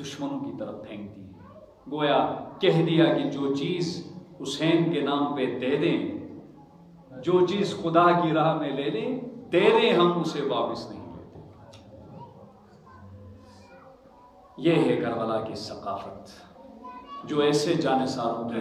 دشمنوں کی طرف پھینکتی ہیں، گویا کہہ دیا کہ جو چیز حسین کے نام پہ دے دیں، جو چیز خدا کی راہ میں لے لیں دے دیں، ہم اسے واپس نہیں لیتے۔ یہ ہے کربلا کی ثقافت جو ایسے جانثاروں کی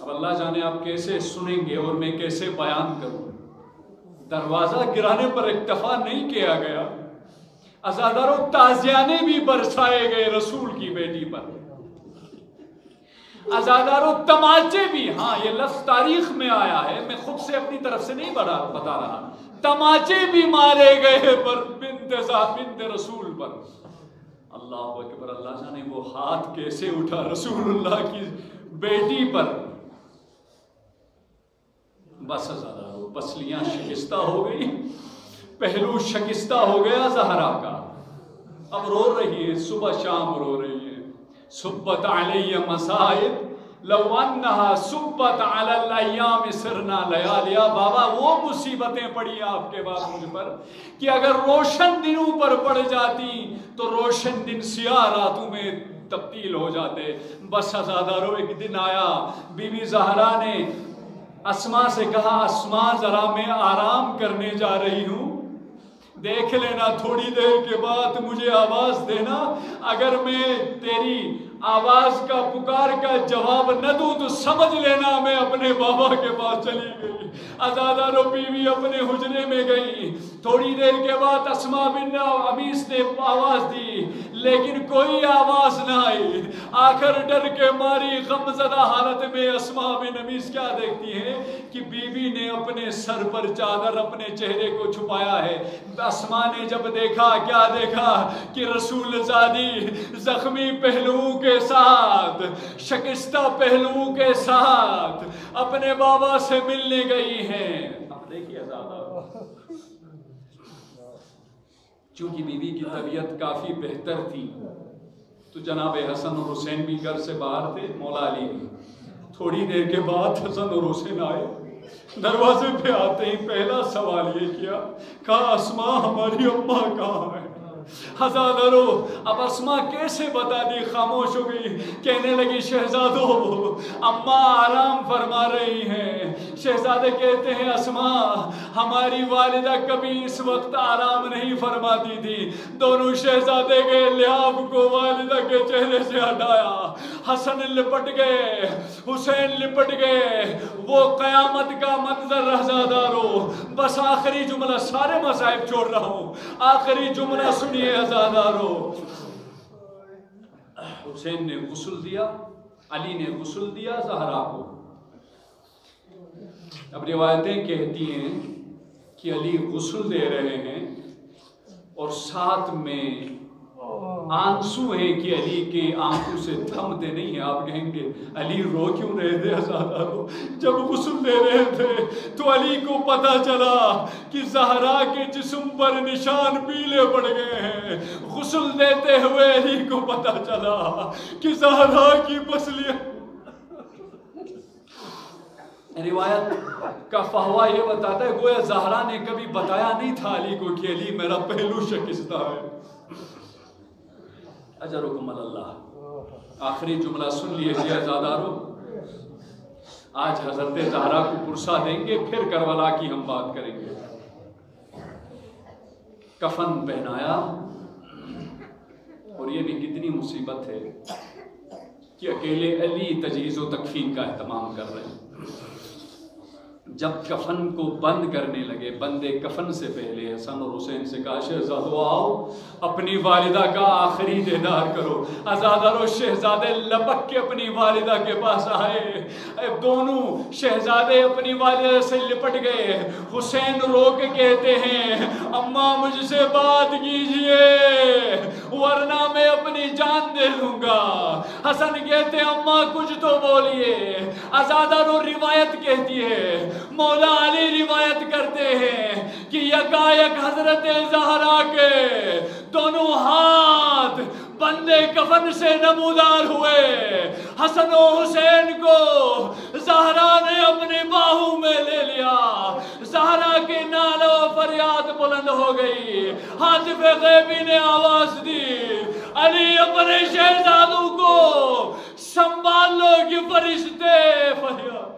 اب اللہ جانے آپ کیسے سنیں گے اور میں کیسے بیان کروں. دروازہ گرانے پر اکتفا نہیں کیا گیا، عزاداروں تعزیانے بھی برسائے گئے رسول کی بیٹی پر. عزاداروں تماچے بھی، ہاں یہ لفظ تاریخ میں آیا ہے، میں خود سے اپنی طرف سے نہیں بتا رہا، تماچے بھی مارے گئے پر بنت رسول پر. اللہ اکبر. اللہ جانے وہ ہاتھ کیسے اٹھا رسول اللہ کی بیٹی پر. بس عزاداروں پسلیاں شکستہ ہو گئی، پہلو شکستہ ہو گیا زہرا کا. اب رو رہی ہے، صبح شام رو رہی ہے. صبت علی مصائب لو انہا صبت علی الایام سرنا لیالیا. بابا وہ مصیبتیں پڑی آپ کے بعد مجھ پر کہ اگر روشن دنوں پر پڑ جاتی تو روشن دن سیاہ راتوں میں تبدیل ہو جاتے. بس عزاداروں ایک دن آیا، بی بی زہرا نے اسما سے کہا اسما ذرا میں آرام کرنے جا رہی ہوں، دیکھ لینا تھوڑی دیر کے بعد مجھے آواز دینا، اگر میں تیری آواز کا پکار کا جواب نہ دوں تو سمجھ لینا میں اپنے بابا کے پاس چلی گئی. عزاداروں بیوی اپنے حجرے میں گئی. تھوڑی دیر کے بعد اسما بن امیس نے آواز دی لیکن کوئی آواز نہ آئی. آخر ڈر کے ماری غمزدہ حالت میں اسما بن امیس کیا دیکھتی ہے کہ بیوی نے اپنے سر پر چادر اپنے چہرے کو چھپایا ہے. اسما نے جب دیکھا، کیا دیکھا کہ رسول زادی زخمی پہلوؤں کے ساتھ، شکستہ پہلوؤں کے ساتھ اپنے بابا سے ملنے گئی ہیں. اب دیکھیے زیادہ، چونکہ بیوی کی طبیعت کافی بہتر تھی تو جناب حسن اور حسین بھی گھر سے باہر تھے، مولا علی بھی. تھوڑی دیر کے بعد حسن اور حسین آئے. دروازے پہ آتے ہی پہلا سوال یہ کیا، کہا اسما ہماری اماں کہاں ہے؟ ہزاروں اب اسما کیسے بتا دی، خاموش ہو گئی. کہنے لگی شہزادو اماں آرام فرما رہی ہیں. شہزادے کہتے ہیں اسما ہماری والدہ کبھی اس وقت آرام نہیں فرماتی تھی. دونوں شہزادے کے لحاف کو والدہ کے چہرے سے ہٹایا. حسن لپٹ گئے، حسین لپٹ گئے. وہ قیامت کا منظر ہزادارو. بس آخری جملہ، سارے مصائب چھوڑ رہا ہوں، آخری جملہ سنیے ہزادارو. حسین نے غسل دیا، علی نے غسل دیا زہرا کو. اب روایتیں کہتی ہیں کہ علی غسل دے رہے ہیں اور ساتھ میں آنسو ہیں کہ علی کے آنکھوں سے تھمتے نہیں ہیں. آپ کہیں گے علی رو کیوں رہے تھے ہزاروں؟ جب غسل دے رہے تھے تو علی کو پتا چلا کہ زہرا کے جسم پر نشان پیلے پڑ گئے ہیں. غسل دیتے ہوئے علی کو پتا چلا کہ زہرا کی پسلیاں. روایت کا فہوا یہ بتاتا ہے گویا زہرا نے کبھی بتایا نہیں تھا علی کو کہ علی میرا پہلو شکستہ ہے. اجرکم اللہ. آخری جملہ سن لیجیے عزادارو. آج حضرت زہرا کو پرسا دیں گے، پھر کربلا کی ہم بات کریں گے. کفن پہنایا، اور یہ بھی کتنی مصیبت ہے کہ اکیلے علی تجہیز و تکفین کا اہتمام کر رہے ہیں. جب کفن کو بند کرنے لگے، بندے کفن سے پہلے حسن اور حسین سے کہا شہزادو آؤ اپنی والدہ کا آخری دیدار کرو. عزادارو شہزادے لپک کے اپنی والدہ کے پاس آئے. دونوں شہزادے اپنی والدہ سے لپٹ گئے. حسین رو کے کہتے ہیں اماں مجھ سے بات کیجئے ورنہ میں اپنی جان دے دوں گا. حسن کہتے ہیں اماں کچھ تو بولیے. عزادارو روایت کہتی ہے، مولا علی روایت کرتے ہیں کہ یکایک حضرت زہرا کے دونوں ہاتھ بندے کفن سے نمودار ہوئے. حسن و حسین کو زہرا نے اپنے باہوں میں لے لیا. زہرا کے نالہ و فریاد بلند ہو گئی. حاطف غیبی نے آواز دی علی اپنے شہزادوں کو سنبھال لو کہ فرشتے فریاد.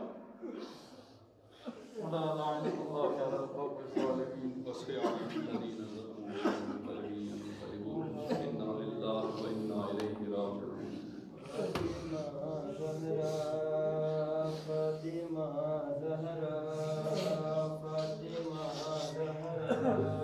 ہے